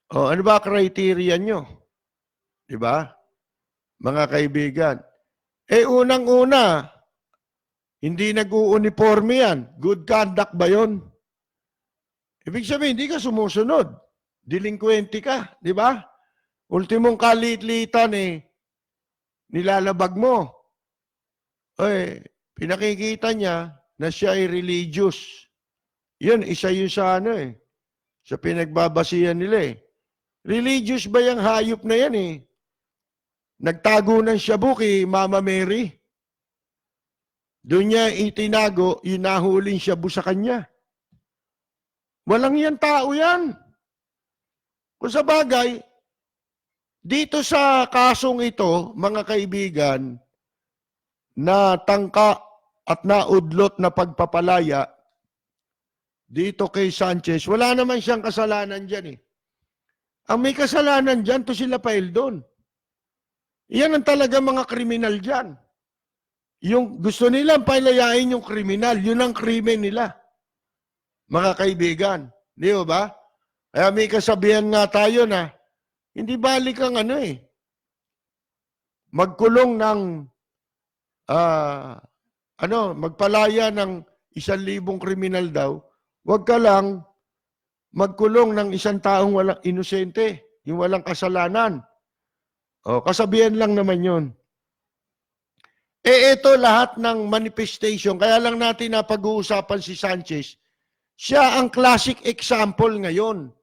Ano ba criteria nyo? Diba? Mga kaibigan. Unang-una, hindi nag-uuniforme yan. Good conduct ba yun? Ibig sabihin, hindi ka sumusunod. Delinquente ka, di ba? Ultimong kalit-litan nilalabag mo. Pinakikita niya na siya ay religious. Yun, isa yun sa sa pinagbabasihan nila Religious ba yung hayop na yan Nagtago ng shabu kay Mama Mary. Doon niya itinago, yung nahuling shabu sa kanya. Walang yan tao yan. Kung sa bagay, dito sa kasong ito, mga kaibigan, na tangka at naudlot na pagpapalaya, dito kay Sanchez, wala naman siyang kasalanan dyan Ang may kasalanan dyan, to sila Paildon. Yan ang talaga mga kriminal dyan. Yung gusto nilang palayain yung kriminal, yun ang krimen nila. Mga kaibigan. Di ba? Kaya may kasabihan nga tayo na, hindi balik ang magkulong ng, magpalaya ng 1,000 kriminal daw, huwag ka lang magkulong ng isang taong walang inosente, yung walang kasalanan. Kasabihan lang naman yun. Ito lahat ng manifestation, kaya lang natin napag-uusapan si Sanchez, siya ang classic example ngayon.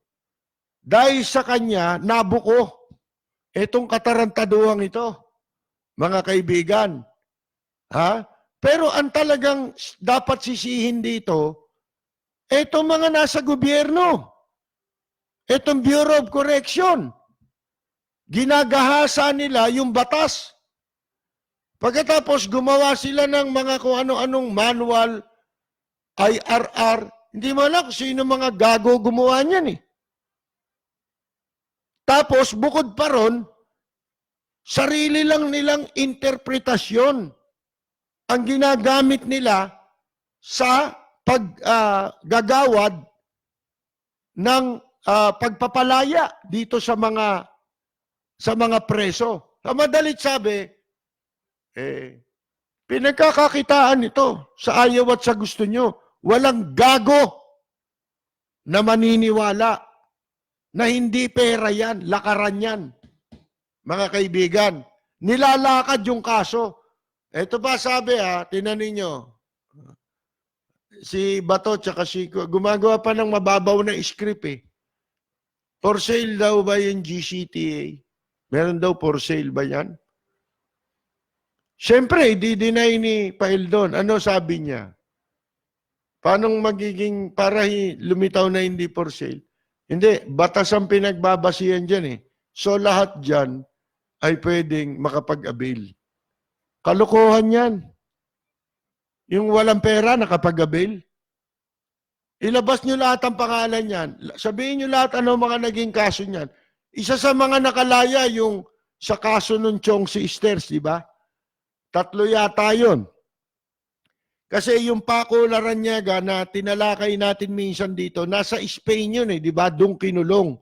Dahil sa kanya, nabuko itong katarantaduhan ito, mga kaibigan. Pero ang talagang dapat sisihin dito, itong mga nasa gobyerno, itong Bureau of Correction, ginagahasa nila yung batas. Pagkatapos gumawa sila ng mga kung ano-anong manual, IRR, hindi mo alam kung sino mga gago gumawa niyan Tapos, bukod pa ron, sarili lang nilang interpretasyon ang ginagamit nila sa paggagawad ng pagpapalaya dito sa mga preso. Sa madalit sabi, pinagkakakitaan ito sa ayaw at sa gusto nyo. Walang gago na maniniwala na hindi pera yan, lakaran yan. Mga kaibigan, nilalakad yung kaso. Ito ba sabi tinanin nyo, si Bato tsaka si gumagawa pa ng mababaw na script For sale daw ba yung GCTA? Meron daw for sale ba yan? Siyempre, di-deny ni Paildon. Ano sabi niya? Paano magiging para lumitaw na hindi for sale? Hindi, batas ang pinagbabasihan dyan So lahat dyan ay pwedeng makapag-avail. Kalokohan yan. Yung walang pera nakapag-avail. Ilabas nyo lahat ang pangalan yan. Sabihin nyo lahat ano mga naging kaso niyan. Isa sa mga nakalaya yung sa kaso ng Chong Sisters, di ba? 3 yata yun. Kasi yung Paco Laranyaga na tinalakay natin minsan dito, nasa Spain yun di ba? Doon kinulong.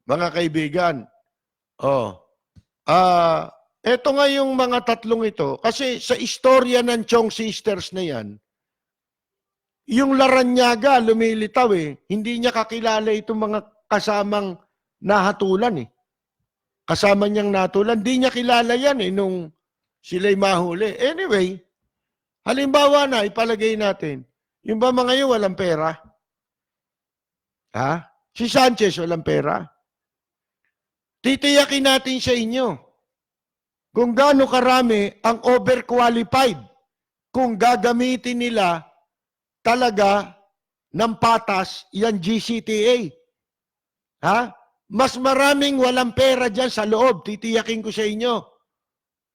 Mga kaibigan. Eto nga yung mga 3 ito. Kasi sa istorya ng Chong Sisters na yan, yung Laranyaga lumilitaw Hindi niya kakilala itong mga kasamang nahatulan Kasama niyang natulan. Hindi niya kilala yan nung sila'y mahuli. Anyway, halimbawa na, ipalagay natin, yung ba mga yun walang pera? Si Sanchez walang pera? Titiyakin natin sa inyo kung gaano karami ang overqualified kung gagamitin nila talaga ng patas yan GCTA. Mas maraming walang pera dyan sa loob. Titiyakin ko sa inyo.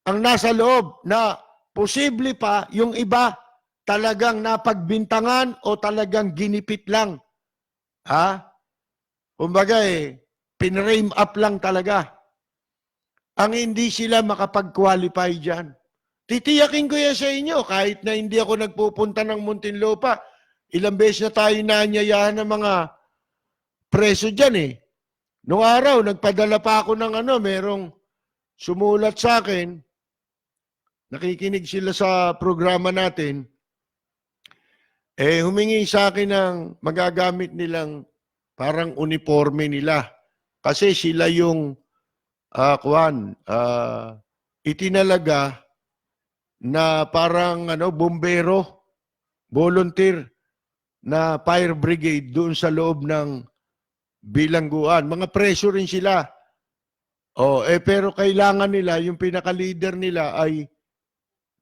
Ang nasa loob na posible pa yung iba talagang napagbintangan o talagang ginipit lang. Kumbaga pinrame up lang talaga. Ang hindi sila makapag-qualify dyan. Titiyakin ko yan sa inyo kahit na hindi ako nagpupunta ng Muntinlupa. Ilang beses na tayo naanyayahan ng mga preso dyan Noong araw, nagpadala pa ako ng merong sumulat sa akin. Nakikinig sila sa programa natin. Humingi sa akin ng magagamit nilang parang uniforme nila. Kasi sila yung itinalaga na parang bombero, volunteer na fire brigade doon sa loob ng bilangguan. Mga preso rin sila. Pero kailangan nila, yung pinaka-leader nila ay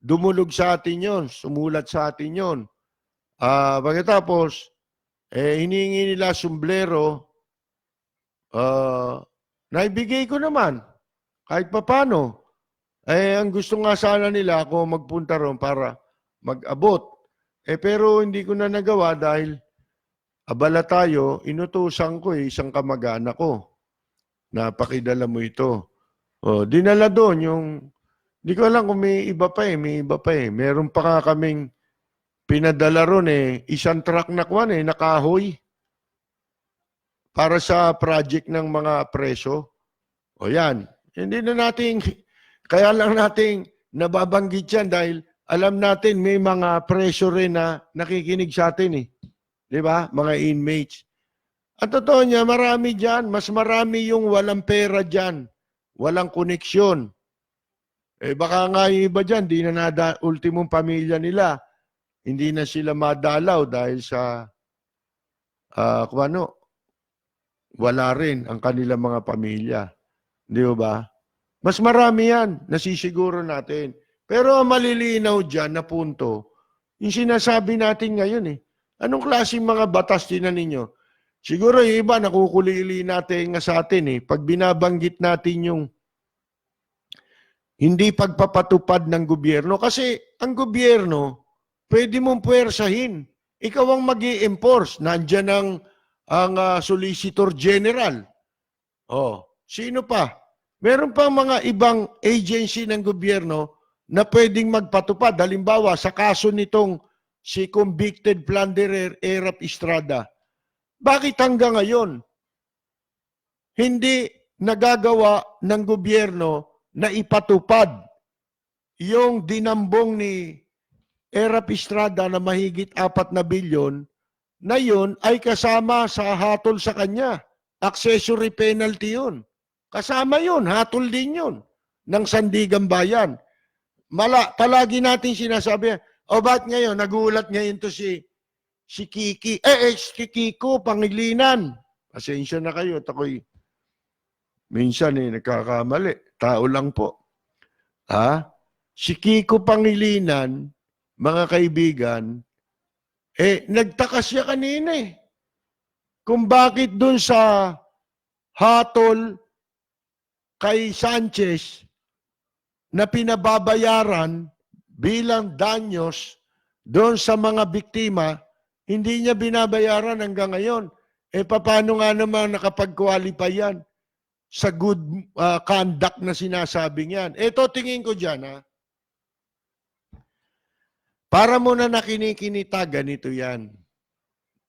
dumulog sa atin yon, sumulat sa atin yon. Pagkatapos, hiningi nila sombrero, naibigay ko naman, kahit papano. Ang gusto nga sana nila ako magpunta ron para mag-abot. Pero hindi ko na nagawa dahil abala tayo, inutusan ko isang kamag-anak ko na pakidala mo ito. Dinala doon yung, di ko alam kung may iba pa may iba pa Meron pa nga kaming pinadala ron isang truck na nakahoy para sa project ng mga preso. Yan. Hindi na natin, kaya lang natin nababanggit yan dahil alam natin may mga preso rin na nakikinig sa atin Di ba? Mga inmates. At totoo niya, marami dyan. Mas marami yung walang pera dyan. Walang koneksyon. Baka nga yung iba dyan, di na ultimong pamilya nila. Hindi na sila madalaw dahil sa wala rin ang kanilang mga pamilya. Di ba? Mas marami yan. Nasisiguro natin. Pero ang malilinaw dyan na punto, yung sinasabi natin ngayon Anong klaseng mga batas tinan ninyo? Siguro yung iba nakukulili natin nga sa atin Pag binabanggit natin yung hindi pagpapatupad ng gobyerno. Kasi ang gobyerno, pwede mong puwersahin. Ikaw ang mag-i-enforce. Nandyan ang Solicitor General. Sino pa? Meron pa mga ibang agency ng gobyerno na pwedeng magpatupad. Halimbawa, sa kaso nitong si convicted plunderer Erap Estrada. Bakit hanggang ngayon hindi nagagawa ng gobyerno na ipatupad yung dinambong ni Erap Estrada na mahigit 4 na bilyon na yun ay kasama sa hatol sa kanya. Accessory penalty yun. Kasama yun, hatol din yun ng Sandigan Bayan. Palagi natin sinasabi, ba't ngayon, nagulat ngayon to si Kiki. Si Kiko, Pangilinan. Pasensya na kayo, ako'y minsan nagkakamali. Tao lang po. Si Kiko Pangilinan, mga kaibigan, nagtaka siya kanina kung bakit dun sa hatol kay Sanchez na pinababayaran bilang danyos doon sa mga biktima, hindi niya binabayaran hanggang ngayon. Paano nga naman nakapag-qualify yan sa good conduct na sinasabing yan? Ito, tingin ko dyan, para mo na nakinikinita, ganito yan.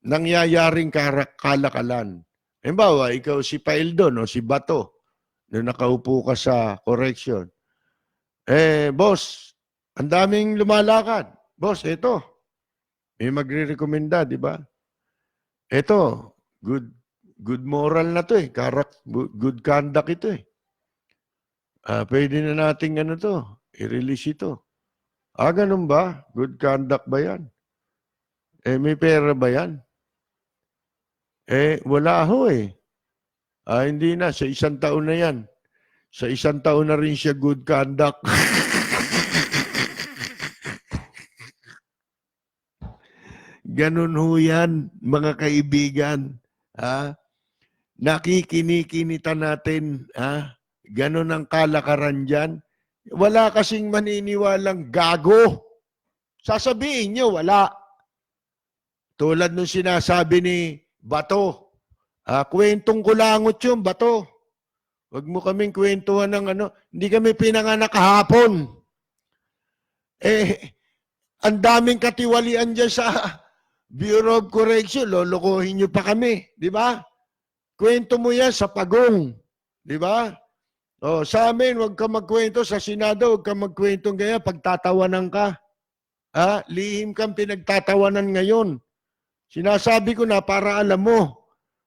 Nangyayaring kalakalan. Halimbawa, ikaw si Paildon o si Bato, na nakaupo ka sa correction. Boss, ang daming lumalakad. Boss, ito. May magre-recommenda, di ba? Ito, good moral na to good conduct ito pwede na nating i-release ito. Ganun ba? Good conduct ba yan? May pera ba yan? Wala ho hindi na. Sa 1 taon na yan. Sa 1 taon na rin siya good conduct. Ganun ho yan, mga kaibigan. Nakikinikinitan natin. Ganun ang kalakaran dyan. Wala kasing maniniwalang gago. Sasabihin nyo, wala. Tulad nung sinasabi ni Bato. Kwentong kulangot yung Bato. Huwag mo kaming kwentuhan ng hindi kami pinanganak kahapon. Ang daming katiwalian dyan sa Bureau of Correction. Lolokohin nyo pa kami. Di ba? Kwento mo yan sa pagong. Di ba? Sa amin, huwag ka magkwento. Sa Senado, huwag ka magkwento ganyan. Pagtatawanan ka. Lihim kang pinagtatawanan ngayon. Sinasabi ko na para alam mo.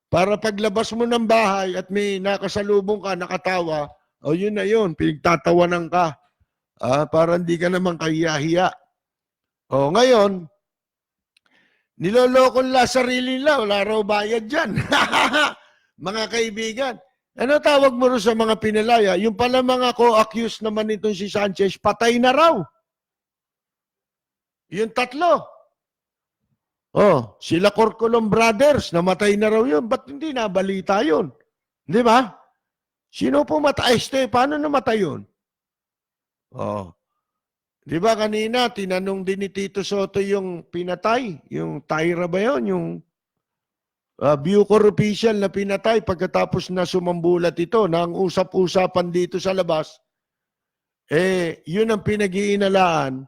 Para paglabas mo ng bahay at may nakasalubong ka, nakatawa, yun na yun, pinagtatawanan ka. Para hindi ka naman kahiya-hiya. Ngayon, niloloko nila sarili nila. Wala raw bayad dyan. Mga kaibigan. Ano tawag mo rin sa mga pinalaya? Yung pala mga co-accused naman itong si Sanchez, patay na raw. Yung 3. Sila Corcolom Brothers, namatay na raw yun. Ba't hindi nabalita yun? Di ba? Sino po matay? Paano namatay yun? Di ba kanina, tinanong din ni Tito Soto yung pinatay? Yung Tyra ba yun? Yung Bucor official na pinatay pagkatapos na sumambulat ito na ang usap-usapan dito sa labas, yun ang pinag-iinalaan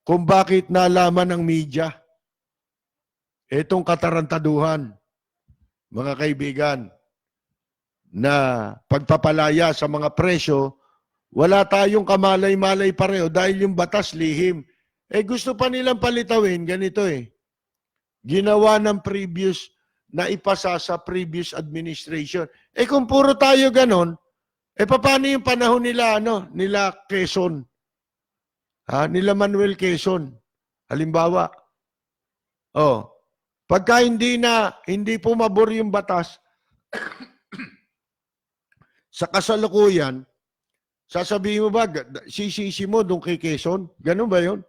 kung bakit nalaman ng media itong katarantaduhan, mga kaibigan, na pagpapalaya sa mga presyo, wala tayong kamalay-malay pareho dahil yung batas lihim. Gusto pa nilang palitawin, ganito ginawa ng previous na ipasa sa previous administration. Kung puro tayo ganon, paano yung panahon nila, nila Quezon? Nila Manuel Quezon. Halimbawa. Pagka hindi pumabor yung batas, sa kasalukuyan, sasabihin mo ba, sisisi mo doon kay Quezon? Ganun ba yun?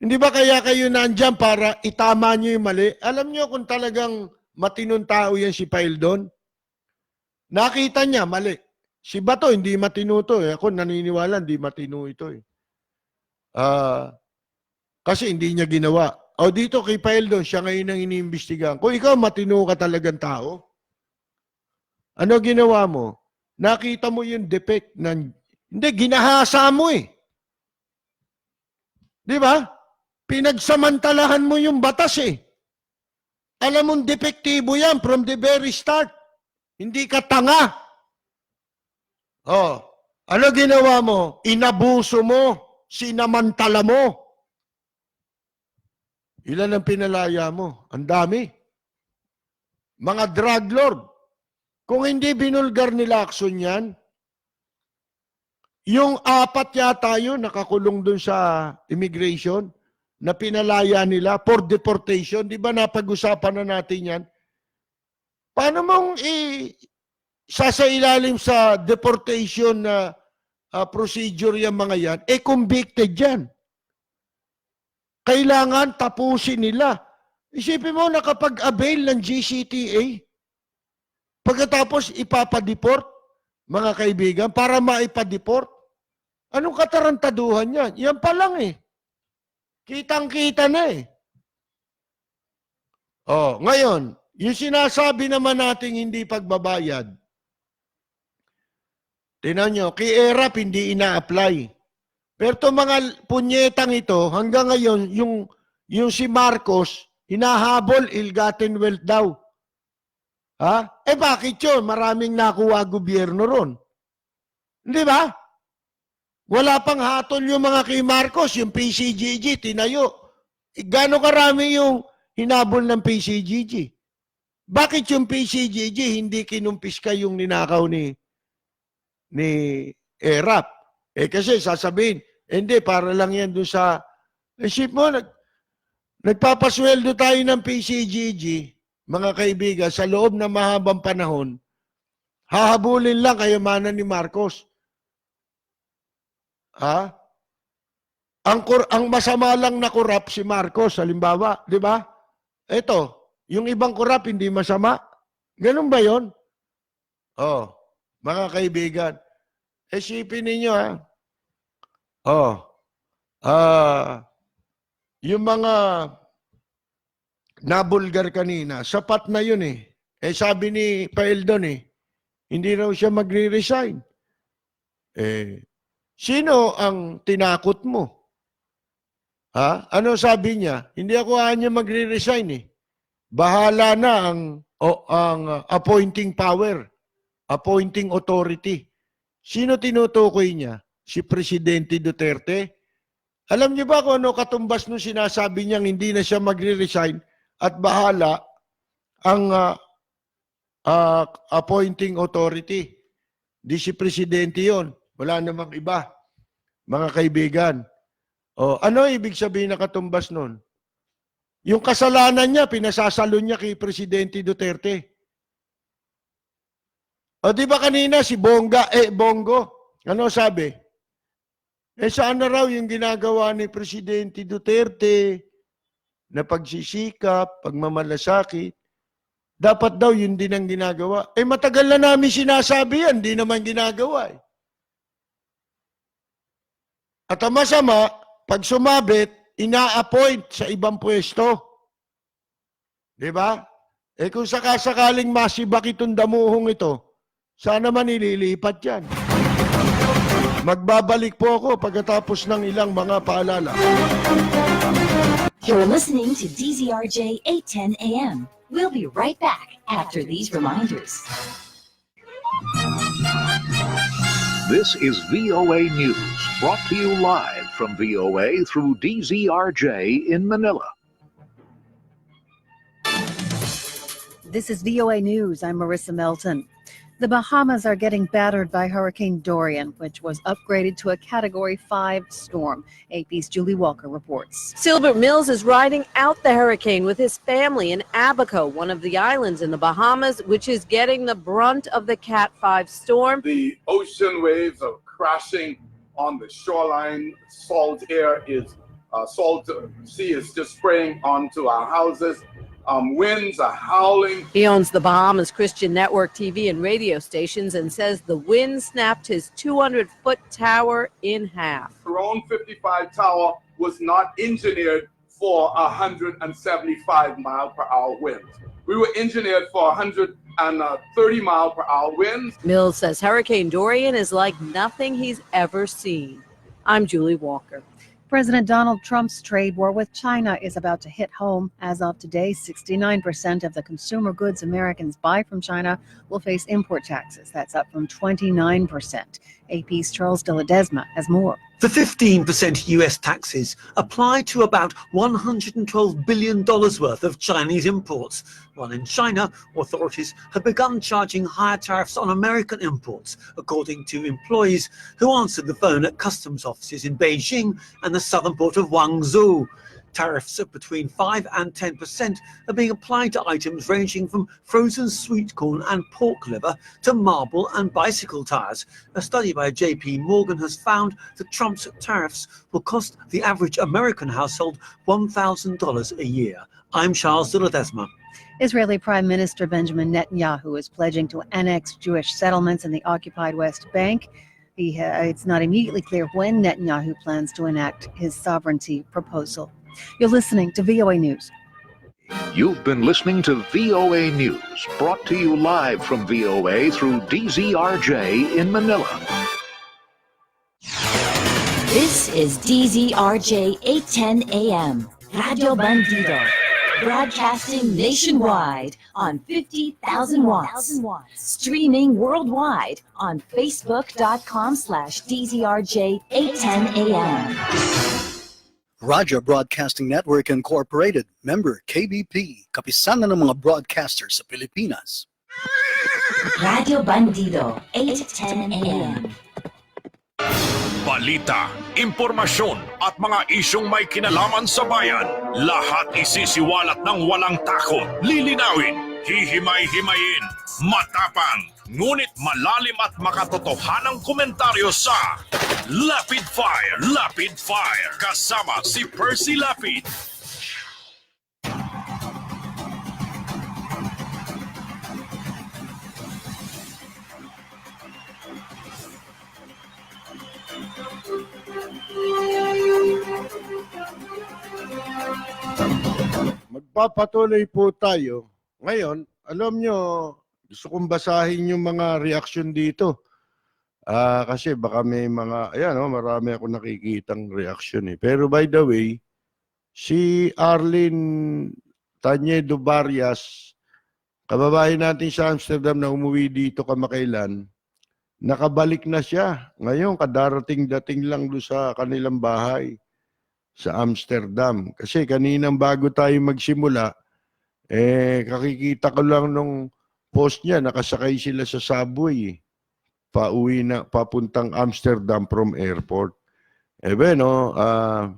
Hindi ba kaya kayo nandyan para itama nyo yung mali? Alam nyo kung talagang matinong tao yan si Paildon? Nakita niya, mali. Si Bato, hindi matino to. Ako naniniwala, hindi matino ito. Kasi hindi niya ginawa. Dito kay Paildon, siya ngayon ang iniimbestigahan. Kung ikaw matino ka talagang tao, ano ginawa mo? Nakita mo yung defect ng... Hindi, ginahasa mo Di ba? Pinagsamantalahan mo yung batas Alam mong depektibo yan from the very start. Hindi ka tanga. Oh, ano ginawa mo? Inabuso mo, sinamantala mo. Ilan ang pinalaya mo? Ang dami. Mga drug lord. Kung hindi binulgar ni Lacson yan, yung 4 yata yun nakakulong dun sa immigration na pinalaya nila for deportation. Di ba napag-usapan na natin yan? Paano mong sasailalim sa deportation na procedure yung mga yan? Convicted yan. Kailangan tapusin nila. Isipin mo, nakapag-avail ng GCTA, pagkatapos ipapadeport, mga kaibigan, para maipadeport. Anong katarantaduhan yan? Yan pa lang eh. Kitang-kita na eh. Oh, ngayon, yung sinasabi naman nating hindi pagbabayad, tingnan nyo, kay ERAP hindi ina-apply. Pero itong mga punyetang ito, hanggang ngayon, yung si Marcos, hinahabol ill-gotten wealth daw. Ha? Bakit yun? Maraming nakuha gobyerno ron. Hindi ba? Wala pang hatol yung mga kay Marcos, yung PCGG, tinayo. Gano'ng karami yung hinabol ng PCGG? Bakit yung PCGG hindi kinumpiska yung ninakaw ni ERAP? Kasi sasabihin, hindi, para lang yan doon sa... Isip mo, nagpapasweldo tayo ng PCGG, mga kaibigan, sa loob ng mahabang panahon, hahabulin lang kayamanan ni Marcos. Ha? Ang masama lang na korap si Marcos, halimbawa, di ba? Ito, yung ibang korap hindi masama. Ganun ba yon? Oh, mga kaibigan, isipin ninyo ha. Yung mga nabulgar kanina, sapat na yun eh. Sabi ni Paeldon hindi raw siya magre-resign. Sino ang tinakot mo? Ha? Ano sabi niya? Hindi ako niya magre-resign Bahala na ang appointing power, appointing authority. Sino tinutukoy niya? Si Presidente Duterte? Alam niyo ba kung ano katumbas nung sinasabi niyang hindi na siya magre-resign at bahala ang appointing authority? Di si Presidente yon. Wala namang iba. Mga kaibigan. Ano ibig sabihin na katumbas nun? Yung kasalanan niya, pinasasalo niya kay Presidente Duterte. Di ba kanina si Bongo? Ano sabi? Saan na raw yung ginagawa ni Presidente Duterte na pagsisikap, pagmamalasakit? Dapat daw yun din ang ginagawa. Matagal na namin sinasabi yan, di naman ginagawa At ang masama, pag sumabit, ina-appoint sa ibang pwesto. Di ba? Kung sakasakaling masibak itong damuhong ito, sana man ililipat yan. Magbabalik po ako pagkatapos ng ilang mga paalala. You're listening to DZRJ 810 AM. We'll be right back after these reminders. This is VOA News, brought to you live from VOA through DZRJ in Manila. This is VOA News. I'm Marissa Melton. The Bahamas are getting battered by Hurricane Dorian, which was upgraded to a Category 5 storm. AP's Julie Walker reports. Silbert Mills is riding out the hurricane with his family in Abaco, one of the islands in the Bahamas, which is getting the brunt of the Cat 5 storm. The ocean waves are crashing on the shoreline. Salt sea is just spraying onto our houses. Winds are howling. He owns the Bahamas Christian Network TV and radio stations and says the wind snapped his 200-foot tower in half. Crone 55 tower was not engineered for 175-mile-per-hour winds. We were engineered for 130-mile-per-hour winds. Mills says Hurricane Dorian is like nothing he's ever seen. I'm Julie Walker. President Donald Trump's trade war with China is about to hit home. As of today, 69% of the consumer goods Americans buy from China will face import taxes. That's up from 29%. AP's Charles de Ledesma has more. The 15% US taxes apply to about $112 billion worth of Chinese imports. While in China, authorities have begun charging higher tariffs on American imports, according to employees who answered the phone at customs offices in Beijing and the southern port of Guangzhou. Tariffs of between 5 and 10% are being applied to items ranging from frozen sweet corn and pork liver to marble and bicycle tires. A study by JP Morgan has found that Trump's tariffs will cost the average American household $1,000 a year. I'm Charles de Ledesma. Israeli Prime Minister Benjamin Netanyahu is pledging to annex Jewish settlements in the occupied West Bank. It's not immediately clear when Netanyahu plans to enact his sovereignty proposal. You're listening to VOA News. You've been listening to VOA News, brought to you live from VOA through DZRJ in Manila. This is DZRJ 810 AM, Radio Bandido, broadcasting nationwide on 50,000 watts, streaming worldwide on facebook.com/DZRJ 810 AM. Raja Broadcasting Network Incorporated, member KBP, kapisanan ng mga broadcasters sa Pilipinas. Radio Bandido, 810 AM. Balita, impormasyon at mga isyong may kinalaman sa bayan. Lahat isisiwalat ng walang takot, lilinawin, hihimay-himayin, matapang, ngunit malalim at makatotohanang komentaryo sa Lapid Fire, kasama si Percy Lapid. Magpapatuloy po tayo. Ngayon, alam nyo, gusto kong basahin yung mga reaction dito. Kasi baka may mga, marami ako nakikitang reaction eh. Pero by the way, si Arlene Tanyedo Barrias, kababae natin sa Amsterdam na umuwi dito kamakailan, nakabalik na siya. Ngayon, kadarating-dating lang doon sa kanilang bahay sa Amsterdam. Kasi kaninang bago tayo magsimula, kakikita ko lang nung post niya, nakasakay sila sa subway. Pauwi na, papuntang Amsterdam from airport. Naging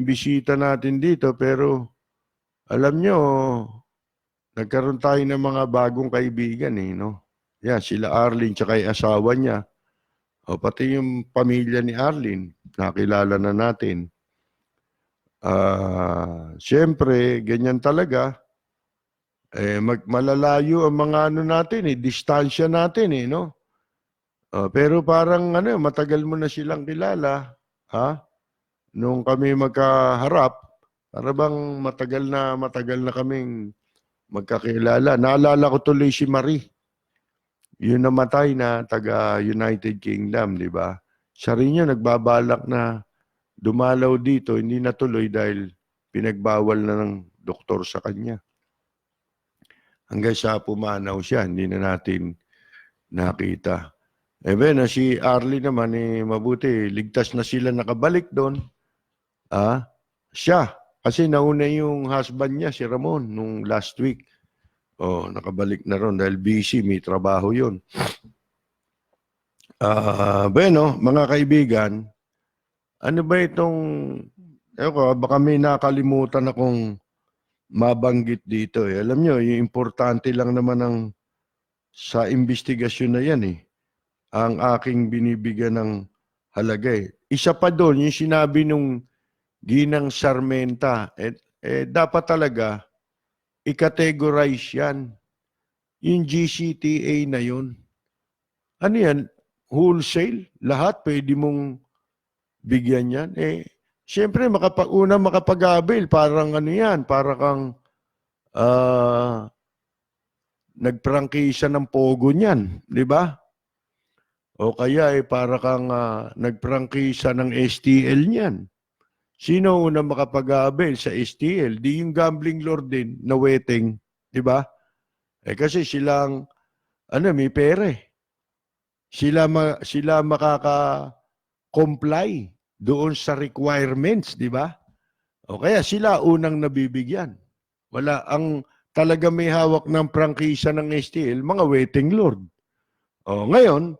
bisita natin dito, pero alam nyo, nagkaroon tayo ng mga bagong kaibigan Yan, sila Arlene tsaka yung asawa niya. Pati yung pamilya ni Arlene, nakilala na natin. Siyempre, ganyan talaga. Malalayo ang mga natin distansya natin pero parang matagal mo na silang kilala, nung kami magkaharap, para bang matagal na kaming magkakilala. Naalala ko tuloy si Marie. Yun namatay na taga United Kingdom, di ba? Siya rin yun, nagbabalak na dumalaw dito, hindi natuloy dahil pinagbawal na ng doktor sa kanya. Hanggang sa pumanaw siya, hindi na natin nakita. Si Arlie naman, mabuti, ligtas na sila nakabalik doon. Siya, kasi nauna yung husband niya, si Ramon, nung last week. Nakabalik na ron dahil busy, may trabaho yun. Mga kaibigan, ano ba itong, baka may nakalimutan akong mabanggit dito. Alam nyo, yung importante lang naman sa investigasyon na yan ang aking binibigyan ng halaga Isa pa doon, yung sinabi nung Ginang Sarmenta, dapat talaga i-categorize yan. Yung GCTA na yun. Ano yan? Wholesale? Lahat pwede mong bigyan yan? Siyempre, makapag-avail, parang parang nagprangkisa ng Pogo niyan, di ba? O kaya para kang nagprangkisa ng STL niyan. Sino una makapag-avail sa STL? Di yung gambling lord din na waiting, di ba? Kasi silang, may pera eh. Sila makaka-comply doon sa requirements, di ba? O kaya sila unang nabibigyan. Wala ang talaga may hawak ng prangkisa ng STL, mga waiting lord. O ngayon,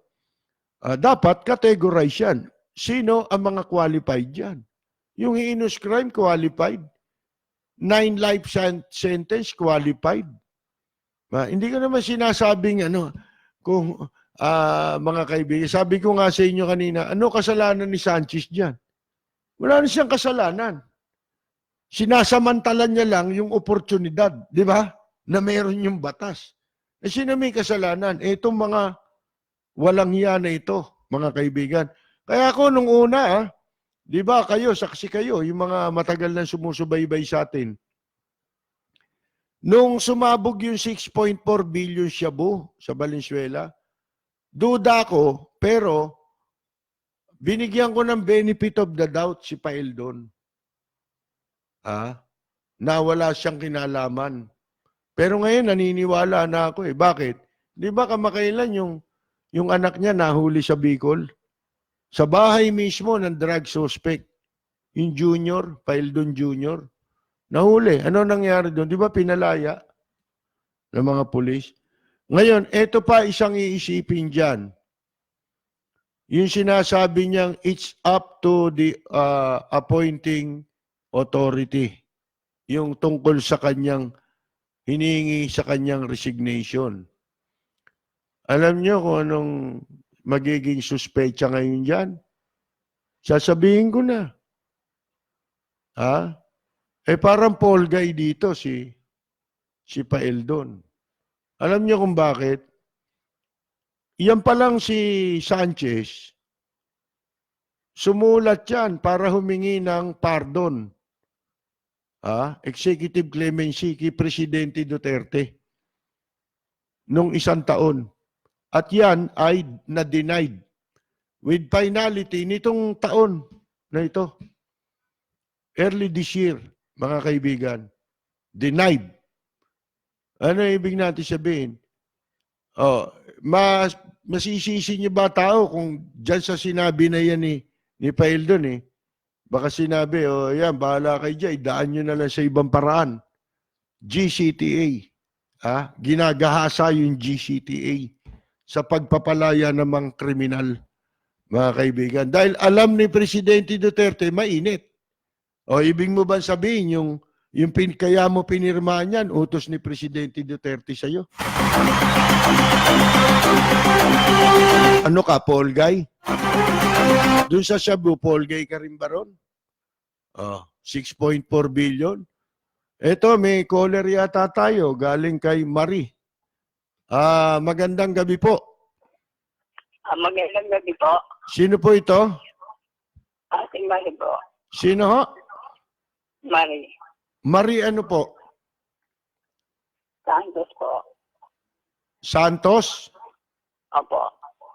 dapat categorize yan. Sino ang mga qualified yan? Yung heinous crime, qualified. 9 life sentence, qualified. Hindi ko naman sinasabing kung mga kaibigan. Sabi ko nga sa inyo kanina, ano kasalanan ni Sanchez dyan? Wala na siyang kasalanan. Sinasamantalan niya lang yung oportunidad, di ba? Na meron yung batas. Sino may kasalanan? Itong mga walang hiya na ito, mga kaibigan. Kaya ako nung una, di ba kayo, saksi kayo, yung mga matagal na sumusubaybay sa atin. Nung sumabog yung 6.4 billion shabu sa Valenzuela, duda ko, pero binigyan ko ng benefit of the doubt si Paeldon. Na wala siyang kinalaman. Pero ngayon, naniniwala na ako eh. Bakit? Di ba kamakailan yung anak niya nahuli sa Bicol? Sa bahay mismo ng drug suspect. Yung junior, Paeldon Jr. Nahuli. Ano nangyari doon? Di ba pinalaya ng mga pulis? Ngayon, eto pa isang iisipin dyan. Yung sinasabi niyang it's up to the appointing authority. Yung tungkol sa kanyang hinihingi sa kanyang resignation. Alam niyo kung anong magiging suspecha ngayon dyan? Sasabihin ko na. Parang Paul Guy dito si Paeldon. Alam niyo kung bakit? Yan pa lang si Sanchez, sumulat yan para humingi ng pardon. Executive clemency kay Presidente Duterte nung 1 taon. At yan ay na-denied with finality nitong taon na ito. Early this year, mga kaibigan. Denied. Ano ibig natin sabihin? Masisisi niyo ba tao kung dyan sa sinabi na yan ni Paeldon eh? Baka sinabi, yan, bahala kayo dyan, idaan nyo na lang sa ibang paraan. GCTA. Ginagahasa yung GCTA sa pagpapalaya ng mga kriminal, mga kaibigan. Dahil alam ni Presidente Duterte, mainit. Ibig mo ba sabihin, kaya mo pinirmahan yan, utos ni Presidente Duterte sa'yo? Ano ka, Paul Guy? Doon sa Shabu, Paul Guy ka rin ba ron? 6.4 billion. Eto, may caller yata tayo, galing kay Marie. Magandang gabi po. Magandang gabi po. Sino po ito? Si Marie po. Sino ho? Marie. Marie ano po? Santos po. Santos? Opo.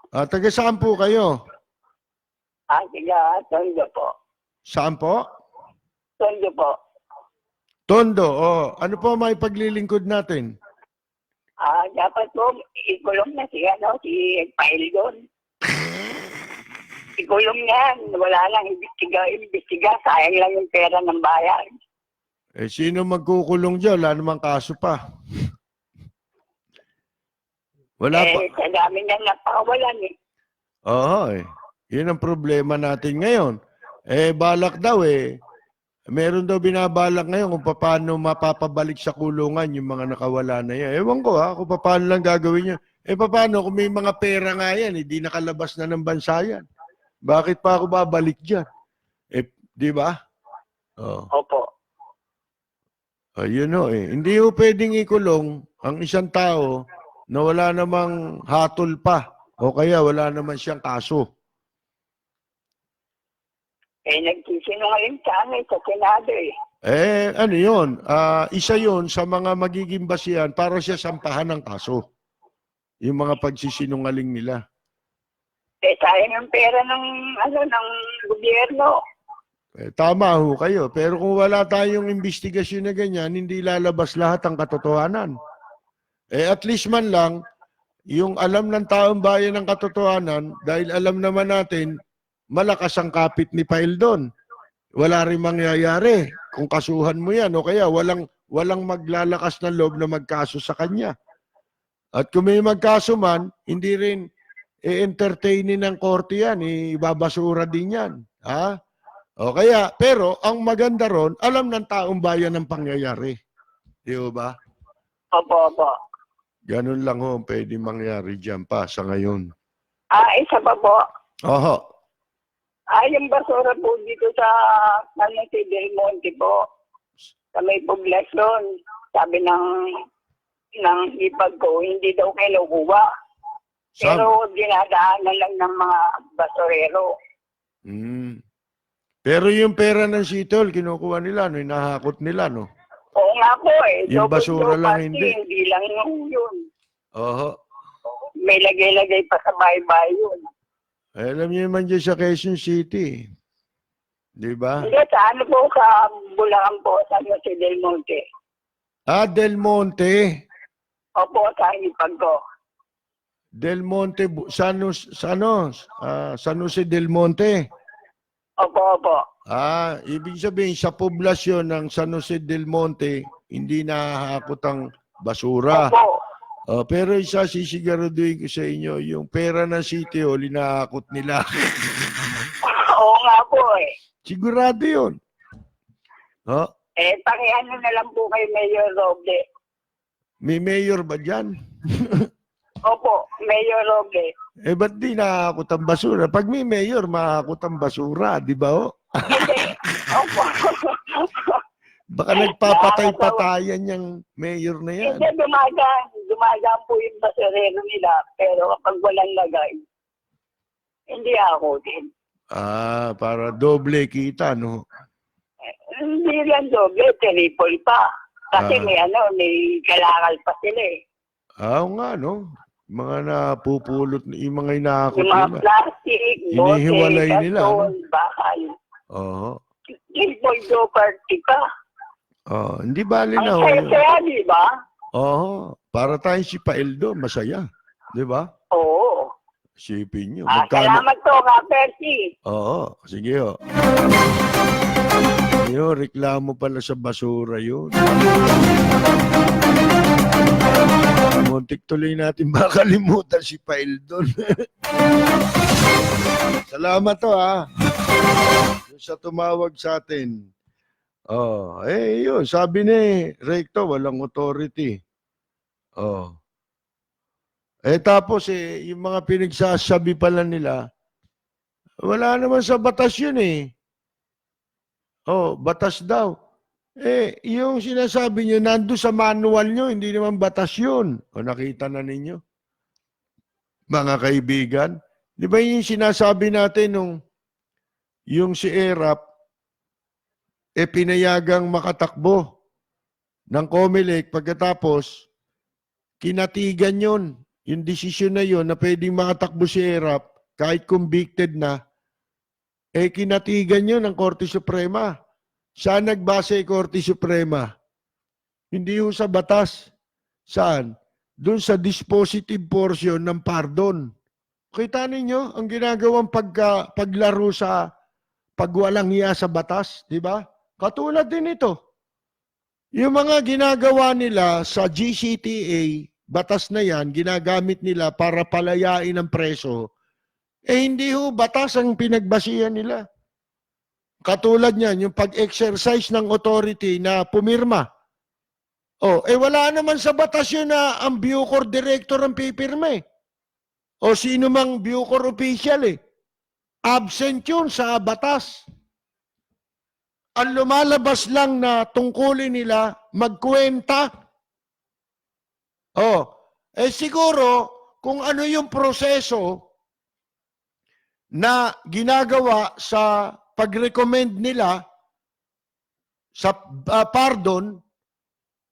Taga saan po kayo? Taga Tondo po. Saan po? Tondo po. Tondo, ano po may paglilingkod natin? Dapat po, ikulong na si Paeldon. Ikulong yan. Wala lang imbestiga. Sayang lang yung pera ng bayan. Sino magkukulong dyan? Wala namang kaso pa. Wala pa. Sa dami na napakawalan eh. Oo Yun ang problema natin ngayon. Balak daw meron daw binabalak ngayon kung paano mapapabalik sa kulungan yung mga nakawala na yan. Ewan ko kung paano lang gagawin niya. Paano kung may mga pera nga yan, hindi nakalabas na ng bansa yan. Bakit pa ako babalik dyan? Di ba? Opo. Yun Hindi pwedeng ikulong ang isang tao na wala namang hatol pa o kaya wala naman siyang kaso. Nagsisinungaling sa amin sa Senado ano yun? Isa yun sa mga magiging basihan para siya sampahan ng kaso. Yung mga pagsisinungaling nila. Sayang ang pera ng gobyerno. Tama ho kayo. Pero kung wala tayong investigasyon na ganyan, hindi lalabas lahat ang katotohanan. At least man lang, yung alam ng taong bayan ng katotohanan, dahil alam naman natin, malakas ang kapit ni Paildon. Wala rin mangyayari kung kasuhan mo yan o kaya walang maglalakas ng loob na magkaso sa kanya. At kung may magkaso man, hindi rin entertainin ng korte yan, ibabasura din yan. Ha? O kaya, pero ang maganda ron, alam ng taong bayan ng pangyayari. Di ba? Opo, opo. Ganun lang ho, pwede mangyari dyan pa sa ngayon. Isa pa po. Oho. Yung basura po dito sa Del Monte po. Sa may poblasyon. Sabi ng ipag ko, hindi daw kinukuha. Pero dinadaanan lang ng mga basurero. Pero yung pera ng sitol, kinukuha nila, no? Hinahakot nila, no? Oo nga po eh. Yung basura lang hindi. Hindi lang yun. Oho. May lagay-lagay pa sa bahay-bahay yun. Alam niyo naman dyan sa Quezon City. Di ba? Hindi, sa ano po, sa Bulacan po, sa Del Monte. Del Monte. Opo, sa ipag ko. Del Monte, San Jose Del Monte. Opo, opo. Ibig sabihin, sa poblasyon ng San Jose del Monte, hindi nahahakot ang basura. Opo. Pero isa, sisiguraduhin ko sa inyo, yung pera ng City Hall, hinahakot nila. Oo nga po eh. Sigurado yun. Pakiano na lang po kay Mayor Roble. May mayor ba dyan? Opo, Mayor Roble. Ba't di nahakot ang basura? Pag may mayor, mahakot ang basura, di ba ho? Hindi. Opo. Baka nagpapatay-patayan yung mayor na yan. Hindi, dumagaan po yung basurero nila. Pero kapag walang lagay, hindi ako din. Para doble kita, no? Hindi lang doble, triple pa. Kasi may kalakal pa sila eh. Oo nga, no? Mga napupulot, yung mga hinahakot Yung mga nila. plastic, Hinihiwalay bote, nila, karton, bakal. Oo. Triple party pa. Hindi bali na. Ang saya-saya, di ba? Oo. Para tayong si Paildo, masaya. Di ba? Oo. Sipin nyo. Salamat to, Ka Percy. Oo. Sige ho. Yun, reklamo pala sa basura yun. Muntik tuloy natin makalimutan si Paildon. Salamat to ha. Yung sa tumawag sa atin. Yun, sabi ni Recto, walang authority. Tapos yung mga pinagsasabi pala nila, wala naman sa batas yun eh. Batas daw. Yung sinasabi nyo, nando sa manual nyo, hindi naman batas yun. Nakita na ninyo? Mga kaibigan, di ba yung sinasabi natin yung si ERAP, pinayagang makatakbo ng COMELEC pagkatapos, kinatigan yun. Yung desisyon na yun na pwedeng makatakbo si ERAP kahit convicted na, kinatigan yun ng Korte Suprema. Saan nagbase yung Korte Suprema? Hindi yung sa batas. Saan? Doon sa dispositive portion ng pardon. Kita ninyo ang ginagawang paglaro sa pagwalang hiya sa batas, di ba? Katulad din ito. Yung mga ginagawa nila sa GCTA, batas na yan, ginagamit nila para palayain ang preso, hindi ho batas ang pinagbasihan nila. Katulad niyan, yung pag-exercise ng authority na pumirma. Wala naman sa batas yun na ang Bucor Director ang pipirma eh. O sino mang Bucor official eh. Absent yun sa batas. Ang lumalabas lang na tungkulin nila, magkwenta. Siguro, kung ano yung proseso na ginagawa sa pag-recommend nila sa pardon,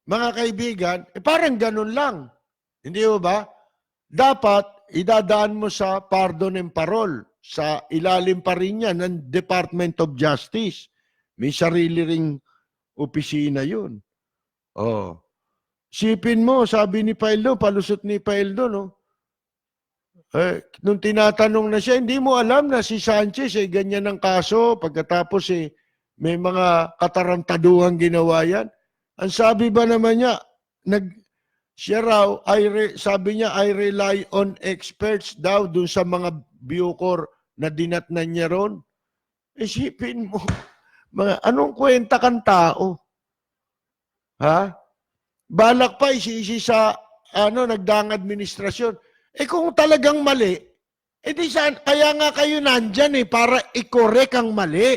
mga kaibigan, parang ganun lang. Hindi ba? Dapat idadaan mo sa pardon and parole. Sa ilalim pa rin yan ng Department of Justice. May sarili ring opisina yun. Oh. Sipin mo, sabi ni Paildo, palusot ni Paildo, no? Nung tinatanong na siya, hindi mo alam na si Sanchez ganyan ang kaso pagkatapos may mga katarantaduhang ginawa yan. Ang sabi ba naman niya, siya raw, sabi niya, I rely on experts daw dun sa mga Bucor na dinatnan niya ron. Isipin mo, anong kwenta kang tao? Ha? Balak pa isi sa nagdaang administrasyon. Kung talagang mali, kaya nga kayo nandyan para i-correct ang mali.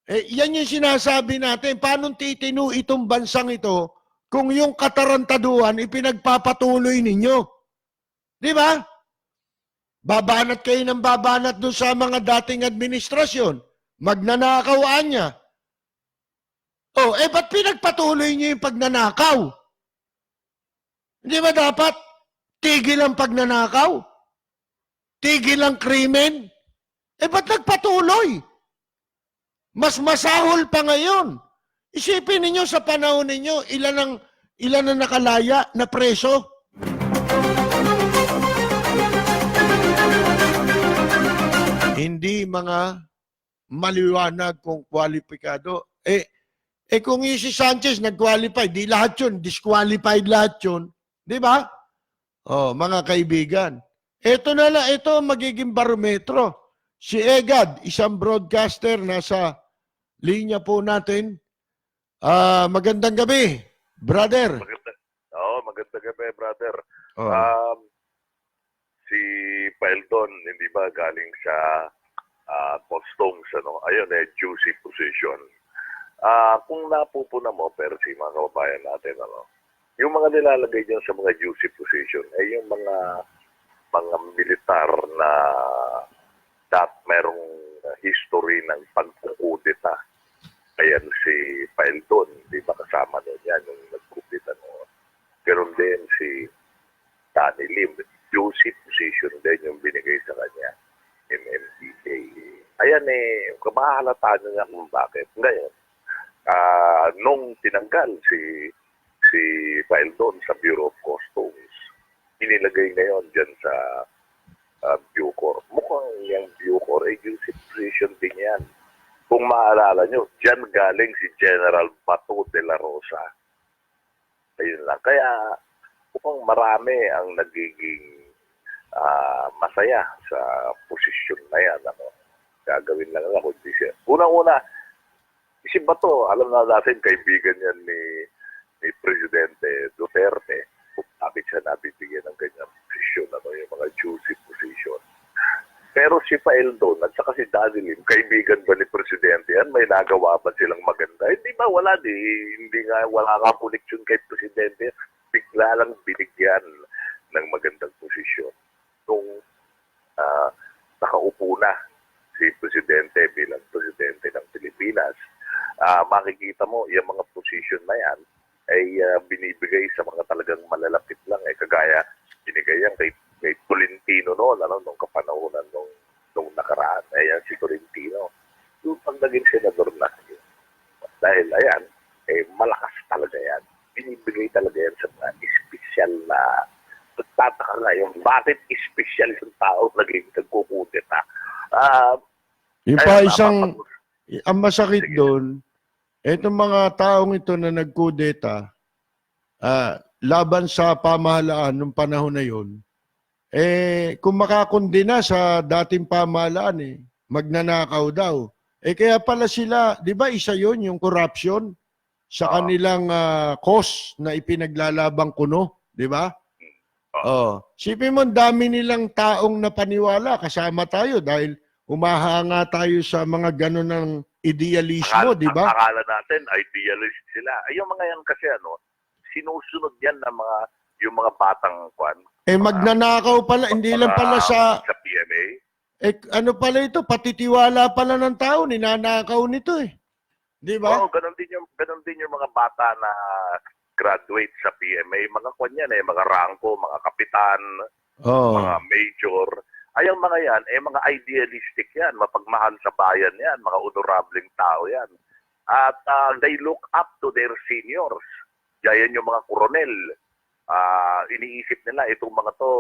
Yan yung sinasabi natin. Paano titinu itong bansang ito kung yung katarantaduhan ipinagpapatuloy ninyo? Di ba? Babanat kayo ng babanat doon sa mga dating administrasyon. Magnanakawaan niya. Ba't pinagpatuloy niyo yung pagnanakaw? Hindi ba dapat tigil ang pagnanakaw? Tigil ang krimen? Ba't nagpatuloy? Mas masahol pa ngayon. Isipin ninyo sa panahon ninyo, ilan ang nakalaya na preso? Hindi mga maliwanag kung kwalipikado. Kung si Sanchez nag-qualify, di lahat yun, disqualified lahat yun. Di ba? Mga kaibigan. Ito na lang, ito magiging barometro. Si Egad, isang broadcaster, nasa linya po natin. Magandang gabi, brother. Magandang gabi, brother. Si Paildon, hindi ba galing sa customs, ayun juicy position. Kung napupuna mo, Percy, mga kababayan natin, yung mga nilalagay dyan sa mga juicy position ay yung mga militar na merong history ng pagkukudita. Ayan si Paildon, di ba kasama nun yan, yung nagkudita noon. Pero din si Danny Lim, juicy position din yung binigay sa kanya, MMDA. Ayan mahalata nyo nga kung bakit. Ngayon, nung tinanggal si Paildon sa Bureau of Customs, inilagay ngayon dyan sa Bucor. Mukhang yung Bucor ay juicy position din yan. Kung maalala nyo, dyan galing si General Bato de la Rosa. Ayun lang. Kaya mukhang marami ang nagiging masaya sa posisyon na yan. Gagawin lang ako. Unang-una, si Bato, alam na natin, kaibigan yan ni Presidente Duterte. Kung bakit siya nabibigyan ng ganyang posisyon, yung mga juicy position. Pero si Paildon at saka si Danny Lim, kaibigan ba ni Presidente yan? May nagawa ba silang maganda? Hindi ba? Wala wala nga connection kay Presidente. Bigla lang binigyan ng magandang posisyon. Nung nakaupo na si Presidente bilang Presidente ng Pilipinas, makikita mo, yung mga posisyon na yan ay binibigay sa mga talagang malalapit lang. Kagaya, binigay yan kay Tolentino noon, nung kapanahonan nung nakaraan. Ayan, si Tolentino. Yung pag naging senador na yun. Dahil, ayan, malakas talaga yan. Binibigay talaga yan sa mga espesyal na nagtataka nga yung bakit espesyal yung tao naging nagkukudeta. Yung pa isang, ang masakit doon, itong mga taong ito na nagkudeta, laban sa pamahalaan nung panahon na yun, kung makakundina sa dating pamahalaan, magnanakaw daw. Kaya pala sila, di ba isa yun, yung corruption sa kanilang cause na ipinaglalabang kuno, di ba? Sipin mo, dami nilang taong napaniwala, kasama tayo dahil humahanga tayo sa mga ganun ng idealismo, di ba? Akala natin, idealist sila. Yung mga yan kasi, sinusunod yan ng yung mga batang kwan. Magnanakaw pala, hindi lang pala sa PMA. Ano pala ito, patitiwala pala ng tao, ninanakaw nito Di ba? Oo, ganun din yung mga bata na graduate sa PMA. Mga kwan yan mga rangko, mga kapitan, mga major. ay ang mga yan, mga idealistic yan, mapagmahal sa bayan yan, mga honorableng tao yan. At they look up to their seniors. Yan yung mga koronel. Iniisip nila, itong mga to,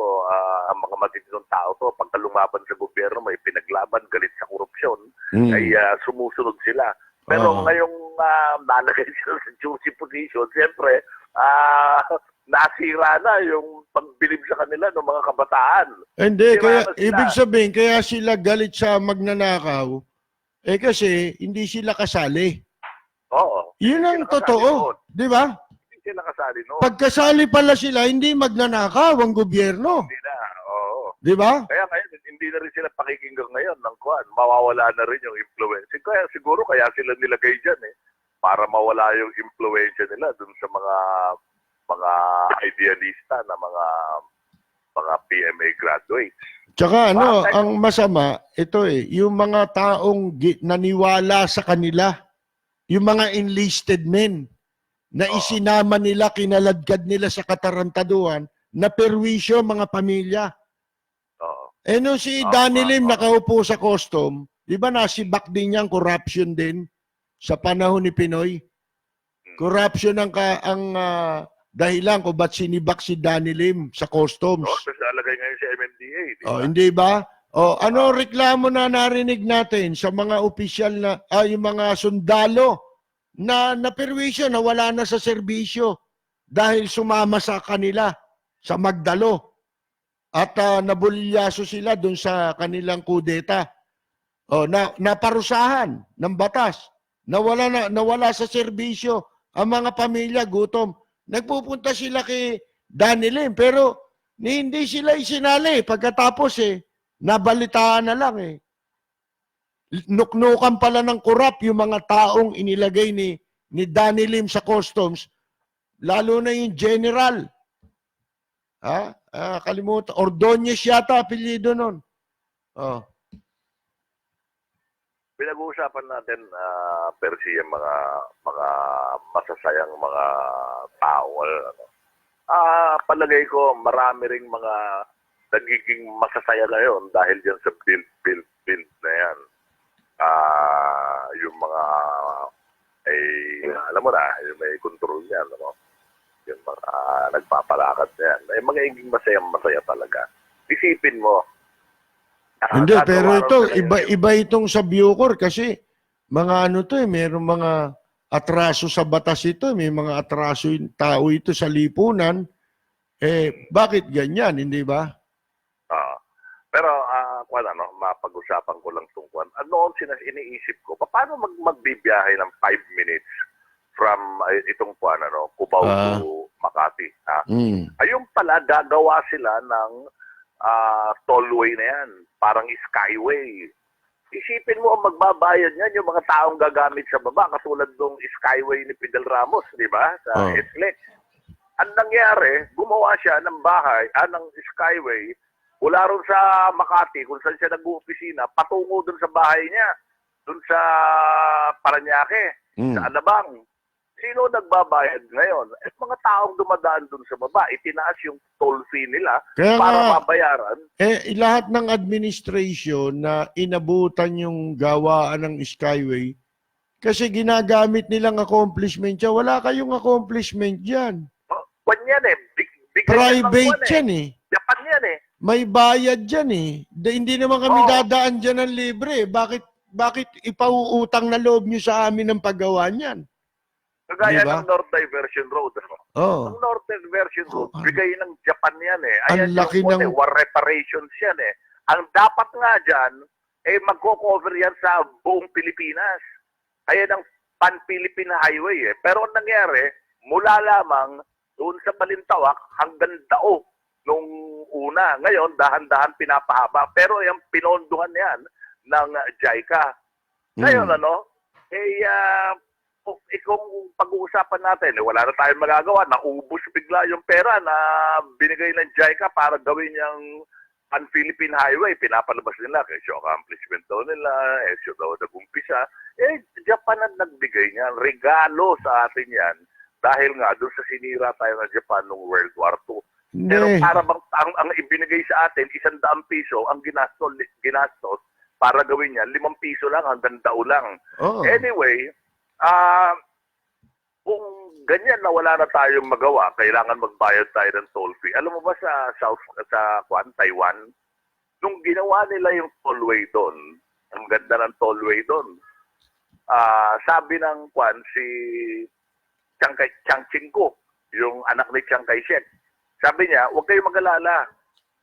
ang mga matitindong tao to, pagka lumaban sa gobyerno, may pinaglaban, galit sa korupsyon, ay sumusunod sila. Pero ngayong nalagay sila sa juicy position, siyempre, nasira na yung pagbilib sa kanila ng mga kabataan. Hindi, kaya ibig sabihin, kaya sila galit sa magnanakaw, kasi hindi sila kasali. Oo. Yun ang totoo, di ba? Hindi sila kasali noon. Pagkasali pala sila, hindi magnanakaw ang gobyerno. Hindi na, oo. Di ba? Kaya ngayon, hindi na rin sila pakikinggan ngayon ng kuwan. Mawawala na rin yung influence. Kaya siguro kaya sila nilagay dyan para mawala yung influence nila dun sa mga idealista na mga PMA graduates. Tsaka ang masama, ito yung mga taong naniwala sa kanila, yung mga enlisted men na isinama nila, kinaladkad nila sa katarantaduhan, na perwisyo mga pamilya. Nung si Danny Lim nakaupo sa custom, di ba nasibak din niyang corruption din sa panahon ni Pinoy? Corruption ang dahilan kung ba't sinibak si Danny Lim sa customs. Tapos nalagay ngayon si MMDA. Hindi ba? Ano reklamo na narinig natin sa mga opisyal na, yung mga sundalo na naperwisyo, na wala na sa serbisyo dahil sumama sa kanila, sa Magdalo. At nabulyaso sila dun sa kanilang kudeta. Naparusahan ng batas. Nawala sa serbisyo ang mga pamilya, gutom. Nagpupunta sila kay Danny Lim, pero hindi sila isinali. Pagkatapos nabalitaan na lang Nuknukan pala ng korap yung mga taong inilagay ni Danny Lim sa customs, lalo na yung general. Kalimutan. Ordonez yata apelyido nun. Pinag-uusapan natin, Percy, yung mga masasayang mga tao. Palagay ko, marami ring mga nagiging masasaya ngayon dahil dyan sa build na yan. Yung mga, alam mo na, yung may control yan, yung mga nagpapalakad na yan. Magiging masaya talaga. Isipin mo, hindi, pero ito, iba itong sa Bucor kasi mga mayroong mga atraso sa batas ito, may mga atraso yung tao ito sa lipunan. Bakit ganyan, hindi ba? Pero, mapag-usapan ko lang tungkol. Noon iniisip ko, paano magbibiyahe ng 5 minutes from itong Cubao to Makati? Ayun pala, gagawa sila ng tollway na yan, parang skyway. Isipin mo ang magbabayad niyan yung mga taong gagamit sa baba, katulad ng skyway ni Fidel Ramos, di ba? Sa SLEX. Ang nangyari, gumawa siya ng bahay, ng skyway, mula ron sa Makati, kung saan siya nag-uopisina, patungo dun sa bahay niya, dun sa Parañaque, sa Alabang. Sino nagbabayad ngayon? Mga taong dumadaan dun sa baba, itinaas yung toll fee nila para mabayaran. Lahat ng administration na inabutan yung gawaan ng Skyway, kasi ginagamit nilang accomplishment siya. Wala kayong accomplishment dyan. Kwan yan Private yan Japan yan May bayad dyan Hindi naman kami dadaan dyan ng libre. Bakit ipauutang na loob nyo sa amin ng paggawa niyan? Kagaya ng North Diversion Road. Ang North Diversion Road, bigay ng Japan yan Ayan ang laki yung war reparations yan Ang dapat nga dyan, magko-cover yan sa buong Pilipinas. Ayan ang Pan-Philippine Highway Pero ang nangyari, mula lamang doon sa Balintawak hanggang Dao nung una. Ngayon, dahan-dahan pinapahaba. Pero yung pinonduhan yan ng JICA. Ngayon, kung pag-uusapan natin, wala na tayong magagawa, naubos bigla yung pera na binigay ng JICA para gawin yung Pan-Philippine Highway. Pinapalabas nila, kasi accomplishment daw nila, siya daw nag-umpisa. Japan ang nagbigay niyan. Regalo sa atin yan. Dahil nga, doon sa sinira tayo ng Japan noong World War II. Hindi. Pero para bang ang ibinigay sa atin, 100 piso ang ginastos para gawin niya, 5 piso lang hanggang dao lang. Oo. Anyway, kung ganyan na wala na tayong magawa, kailangan magbayad tayo ng toll fee. Alam mo ba sa Taiwan, nung ginawa nila yung tollway doon, ang ganda ng tollway doon, sabi ng si Chiang Ching-kuo, yung anak ni Chiang Kai-shek, sabi niya, huwag kayong mag-alala.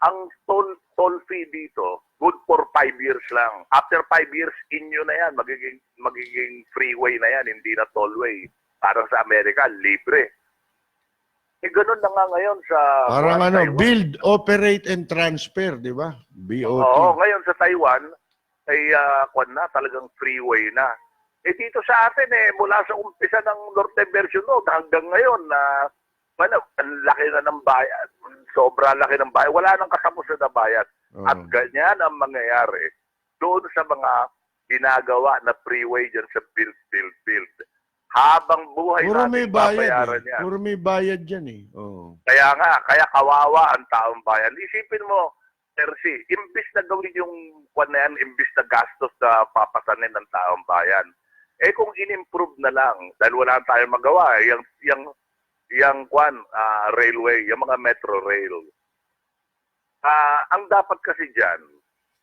Ang toll fee dito, good for 5 years lang. After 5 years, inyo na yan. Magiging freeway na yan, hindi na tollway. Parang sa Amerika, libre. Ganun na nga ngayon sa Parang Taiwan. build, operate, and transfer, di ba? BOT. Oo, ngayon sa Taiwan, ay talagang freeway na. Dito sa atin, mula sa umpisa ng Norte Version Road hanggang ngayon, ang laki na ng bayan. Sobra laki ng bayan. Wala nang katapusan na bayan. At ganyan ang mangyayari doon sa mga ginagawa na freeway dyan sa build. Habang buhay Puro may natin, bayad. babayaran yan. Puro may bayad dyan eh. Oh. Kaya kawawa ang taong bayan. Isipin mo, Percy, imbis na gawin yung imbis na gastos na papasanin ng taong bayan, kung in-improve na lang, dahil wala tayong magawa, yung railway, yung mga metro rail. Ang dapat kasi dyan,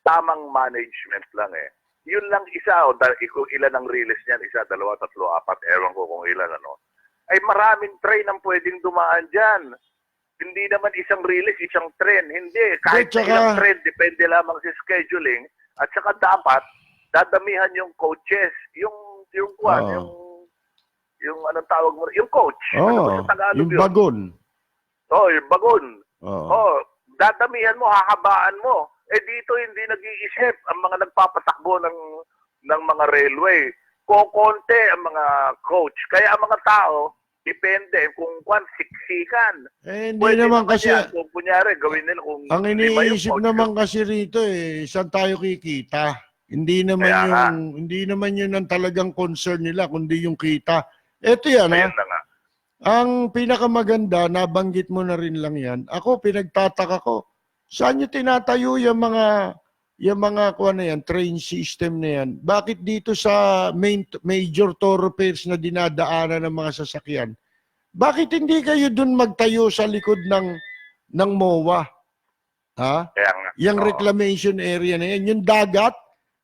tamang management lang Yun lang isa, kung ilan ang release niyan, 1, 2, 3, 4, ewan ko kung ilan, ay maraming train ang pwedeng dumaan dyan. Hindi naman isang release, isang train. Hindi. Kahit na ilang train, depende lamang sa scheduling. At saka dapat, dadamihan yung coaches. Yung anong tawag mo? Yung coach. Ano ba sa Tagalog yung bagon. Yung bagon. Dadamihan mo, hahabaan mo. Dito hindi nag-iisip ang mga nagpapatakbo ng mga railway. Kokonte ang mga coach. Kaya ang mga tao, depende kung siksikan. Hindi naman kasi, kung kunyari, gawin nila kung ang iniisip naman kasi rito saan tayo kikita? Hindi naman yun ang talagang concern nila, kundi yung kita. Ito yan, ang pinakamaganda, nabanggit mo na rin lang yan. Ako, pinagtataka ko, saan nyo tinatayo yung mga train system na yan? Bakit dito sa major thoroughfares na dinadaanan ng mga sasakyan? Bakit hindi kayo dun magtayo sa likod ng MOA? Ha? Yung reclamation area na yan. Yung dagat,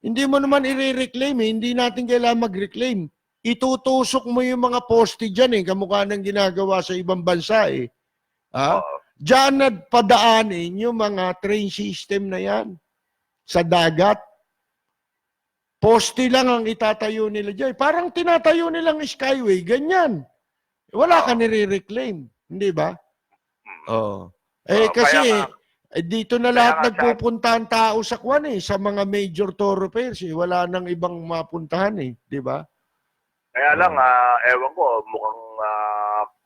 hindi mo naman i-reclaim hindi natin kailangan mag-reclaim. Itutusok mo yung mga poste dyan kamukha ng ginagawa sa ibang bansa Ha? Diyan nagpadaanin yung mga train system na yan. Sa dagat. Poste lang ang itatayo nila dyan. Parang tinatayo nilang skyway. Ganyan. Wala ka nire-reclaim. Hindi ba? Kasi dito na lahat nagpupunta ang tao sa sa mga major thoroughfares. Wala nang ibang mapuntahan Di ba? Kaya lang, ewan ko, mukhang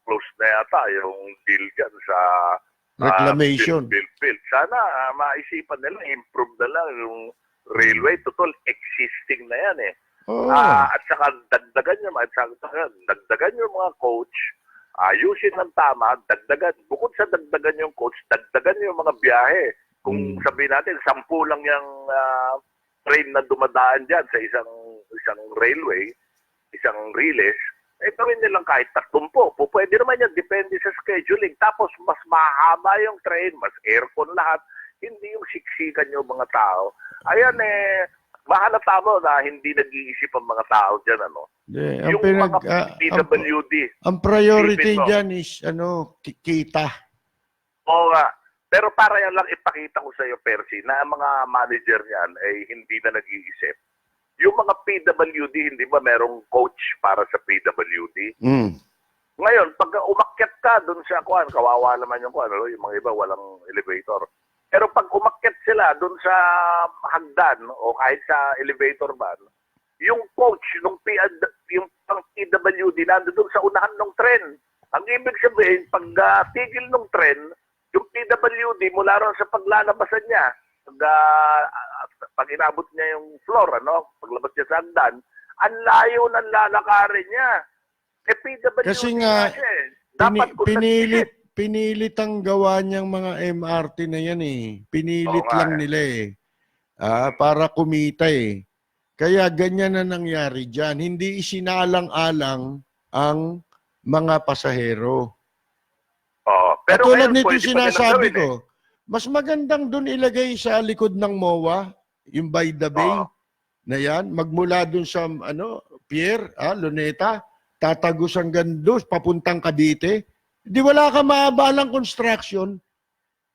close na yata yung deal dyan sa reclamation. Build. Sana maisipan nila, improve na lang yung railway. Total, existing na yan at saka dagdagan yung mga coach, ayusin ng tama, bukod sa dagdagan yung coach, dagdagan yung mga biyahe. Kung sabihin natin, 10 lang yung train na dumadaan dyan sa isang railway, isang release, gawin nilang kahit 30. Pwede naman yan, depende sa scheduling. Tapos, mas mahaba yung train, mas aircon lahat. Hindi yung siksikan yung mga tao. Ayan mahalata mo na hindi nag-iisip ang mga tao dyan, yung mga PWD. Ang priority dyan is, kita. Oo nga. Pero para yan lang ipakita ko sa iyo, Percy, na ang mga manager niyan ay hindi na nag-iisip. Yung mga PWD, hindi ba merong coach para sa PWD? Ngayon, pag umakyat ka dun sa kawawa naman yung yung mga iba walang elevator. Pero pag umakyat sila dun sa hagdan o kahit sa elevator ban, yung coach, yung PWD, nandun dun sa unahan ng tren. Ang ibig sabihin, pag tigil ng tren, yung PWD mula ron sa paglalabasan niya, pag inabot niya yung floor, paglabas niya sa hagdan, ang layo ng lalakarin niya. PWD kasi nga, siya, dapat pinilit ang gawa niyang mga MRT na yan eh. Pinilit Oo nga lang eh. nila eh. Para kumita eh. Kaya ganyan na nangyari dyan. Hindi isinalang-alang ang mga pasahero. Oo. Pero Katulad ngayon, nito pwede pa nilang sinasabi gawin ko, mas magandang doon ilagay sa likod ng MOA, yung by the bay na yan, magmula doon sa pier, Luneta, tatagos hanggang doon, papuntang Cavite. Di wala ka maabalang construction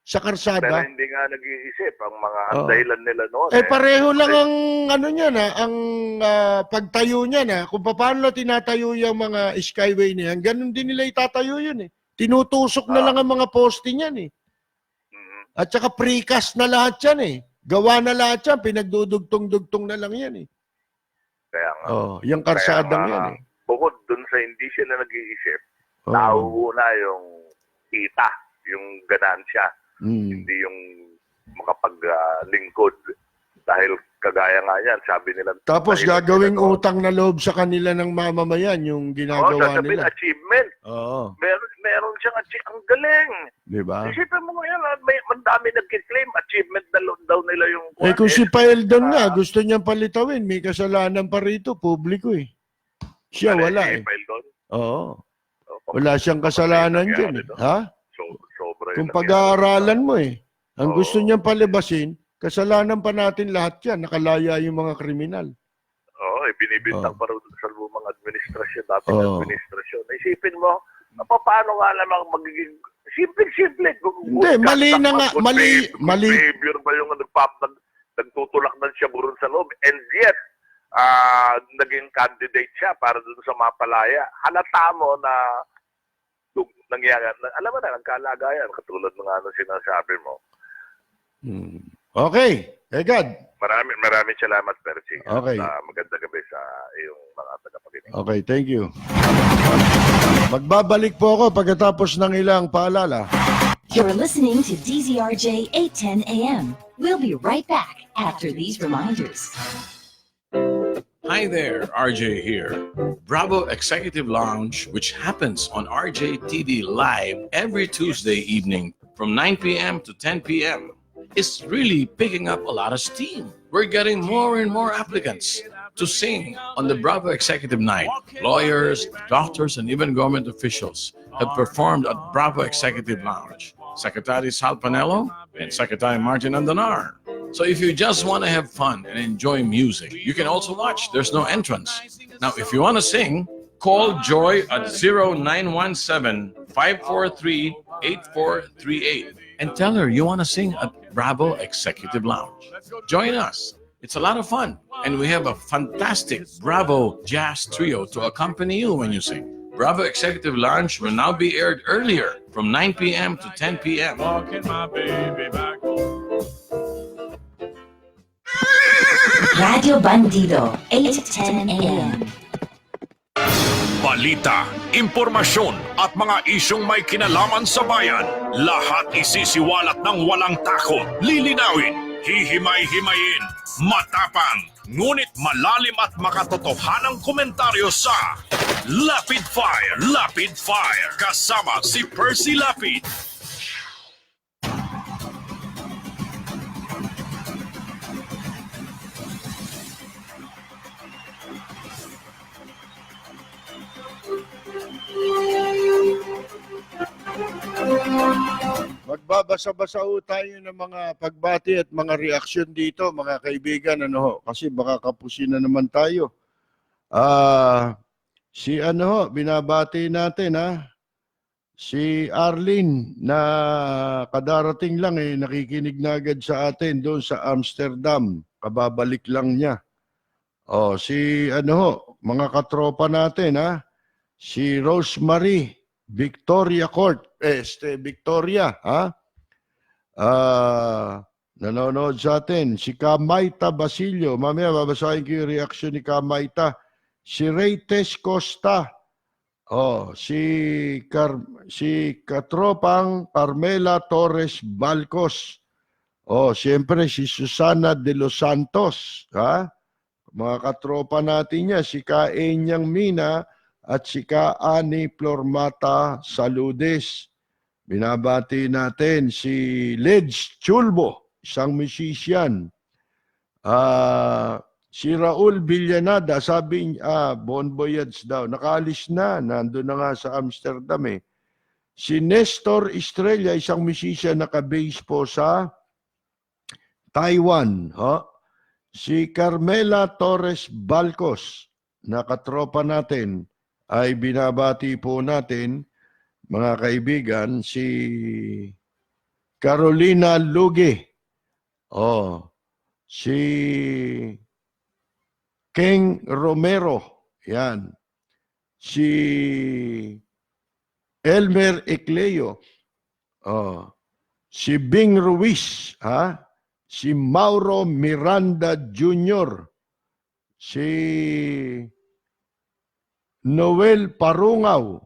sa Pero karsada. hindi nga nag-iisip ang mga dahilan nila noon. Pareho lang ang ang pagtayo niya na kung paano tinatayo yung mga skyway niyan, ganun din nila itatayo yun eh. Tinutusok na lang ang mga poste niyan eh. At saka precast na lahat yan eh. Gawa na lahat yan, pinagdudugtong-dugtong na lang yan eh. Kaya nga. Yung karsadang yan eh. Bukod dun sa hindi sila nag-iisip, nauuna yung kita, yung ganansya. Hindi yung makapaglingkod. Dahil kagaya nga yan, sabi nila. Tapos gagawing utang na loob sa kanila ng mamamayan yung ginagawa nila. Achievement. Oo. Meron siyang achievement. Ang galing. Diba? Isipin mo ngayon, may mandami nag-claim achievement daw nila yung... Kung si Paeldon nga, gusto niyang palitawin, may kasalanan pa rito, publiko eh. Siya wala eh. Oo. Wala siyang kasalanan dyan eh. Ha? Sobra Kung pag-aaralan mo eh. Ang gusto niyang palibasin, kasalanan pa natin lahat yan. Nakalaya yung mga kriminal. Oo, binibintang pa rin sa lumang administrasyon, dating administrasyon. Isipin mo, paano nga namang magiging simple. Hindi, mali na nga. Mali. Behavior ba yung nagtutulak ng siya buron sa loob? And yet, naging candidate siya para dun sa mapalaya. Halata mo na nangyayari. Alam mo na, nagkalagayan. Katulad ng sinasabi mo. Okay. God. Maraming salamat, Percy. Okay. Magandang gabi sa iyong mga tagapakinig. Okay, thank you. Magbabalik po ako pagkatapos ng ilang paalala. You're listening to DZRJ 810 AM. We'll be right back after these reminders. Hi there, RJ here. Bravo Executive Lounge, which happens on RJ TV Live every Tuesday evening from 9 p.m. to 10 p.m. is really picking up a lot of steam. We're getting more and more applicants to sing on the Bravo Executive Night. Lawyers, doctors, and even government officials have performed at Bravo Executive Lounge. Secretary Sal Panelo and Secretary Martin Andanar. So if you just want to have fun and enjoy music, you can also watch. There's no entrance. Now, if you want to sing, call Joy at 0917-543-8438 and tell her you want to sing at Bravo Executive Lounge. Join us. It's a lot of fun. And we have a fantastic Bravo Jazz Trio to accompany you when you sing. Bravo Executive Lounge will now be aired earlier from 9 p.m. to 10 p.m. Radio Bandido, 810 AM. Balita, impormasyon at mga isyong may kinalaman sa bayan. Lahat isisiwalat ng walang takot. Lilinawin, hihimay-himayin, matapang, ngunit malalim at makatotohanang komentaryo sa Lapid Fire, kasama si Percy Lapid. Magbabasa-basa tayo ng mga pagbati at mga reaksyon dito, mga kaibigan, kasi baka kapusin na naman tayo. Binabati natin si Arlene na kadarating lang nakikinig na agad sa atin doon sa Amsterdam. Kababalik lang niya. Mga katropa natin si Rosemary Victoria Court, Victoria, nanonood sa atin. Si Kamaita Basilio, mamaya babasahin ko yung reaksyon ni Kamaita. Si Reytes Costa, si katropang Carmela Torres Balcos, siyempre si Susana de los Santos, mga katropa natin niya, si Kaenyang Mina, at si Ani Flormata Saludes. Binabati natin si Ledge Chulbo, isang musician. Si Raul Villanada, sabi niya, Bon Voyage daw. Nakaalis na, nandun na nga sa Amsterdam eh. Si Nestor Estrella, isang musician naka-base po sa Taiwan. Si Carmela Torres Balcos, nakatropa natin, ay binabati po natin, mga kaibigan, si Carolina Luge. Si King Romero. Yan. Si Elmer Ecleo. Si Bing Ruiz. Si Mauro Miranda Jr. Si Noel Parungaw.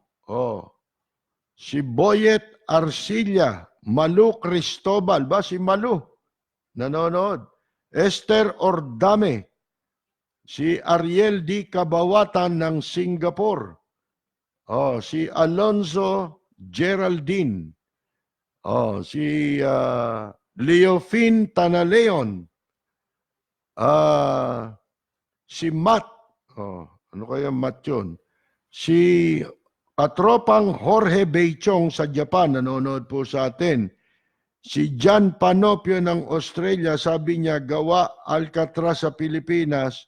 Si Boyet Arcilla. Malu Cristobal. Ba si Malu? Nanonood. Esther Ordame. Si Ariel D. Kabawatan ng Singapore. Si Alonzo Geraldine. Si Leofin Tanaleon. Si Matt. Ano kaya Matt yun? Si katropang Jorge Beichong sa Japan, nanonood po sa atin. Si John Panopio ng Australia, sabi niya, gawa Alcatraz sa Pilipinas,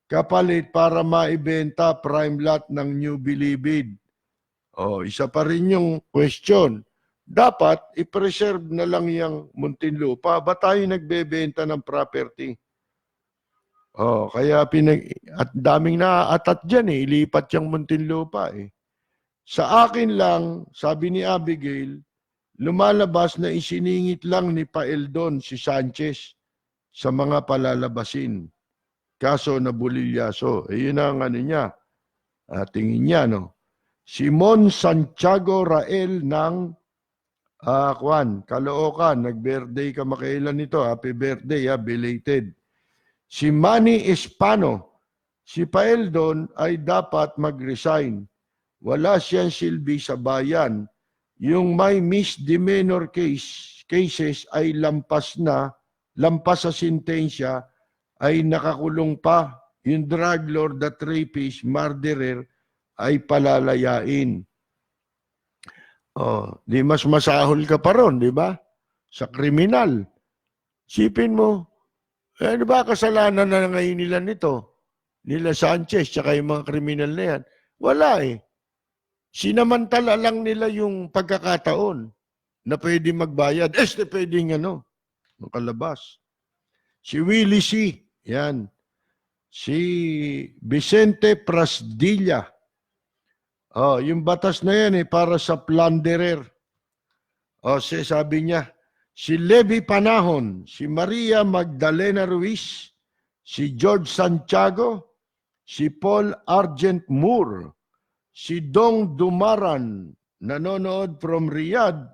kapalit para maibenta prime lot ng New Bilibid. Isa pa rin yung question. Dapat i-preserve na lang yung Muntinlupa. Ba tayo nagbebenta ng property? Kaya at daming naaatat dyan eh. Ilipat yung Muntinlupa eh. Sa akin lang, sabi ni Abigail, lumalabas na isiningit lang ni Paeldon si Sanchez sa mga palalabasin. Kaso nabulilyaso. Yun ang ano niya. Tingin niya, no? Simon Santiago Rael ng Caloocan. Nag-birthday ka makailan nito. Happy birthday, belated. Si Manny Espano. Si Paeldon ay dapat mag-resign. Wala siyang silbi sa bayan. Yung may misdemeanor cases ay lampas sa sentensya, ay nakakulong pa. Yung drug lord, at rapist, murderer, ay palalayain. Di mas masahol ka pa ron, di ba? Sa kriminal. Sipin mo, di ba kasalanan na ngayon nila nito? Nila Sanchez, tsaka yung mga kriminal na yan. Wala eh. Sinamantala lang nila yung pagkakataon na pwede magbayad. Pwedeng makalabas. Si Willie C. Yan. Si Vicente Prasdilla. Yung batas na yan para sa plunderer. Sabi niya, si Levi Panahon, si Maria Magdalena Ruiz, si George Santiago, si Paul Argent Moore, si Dong Dumaran, nanonood from Riyadh,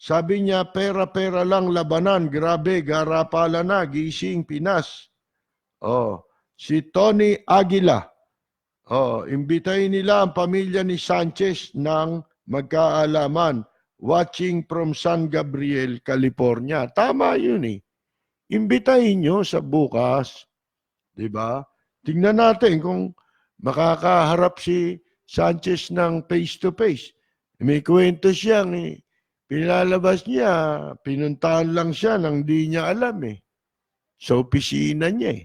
sabi niya, pera-pera lang labanan, grabe, garapala na, gising Pinas. Si Tony Aguila, imbitahin nila ang pamilya ni Sanchez ng magkaalaman, watching from San Gabriel, California. Tama yun eh. Imbitahin nyo sa bukas, di ba? Tingnan natin kung makakaharap si Sanchez ng face-to-face. May kwento siyang pinalabas niya, pinuntahan lang siya nang di niya alam eh. Sa opisina niya eh.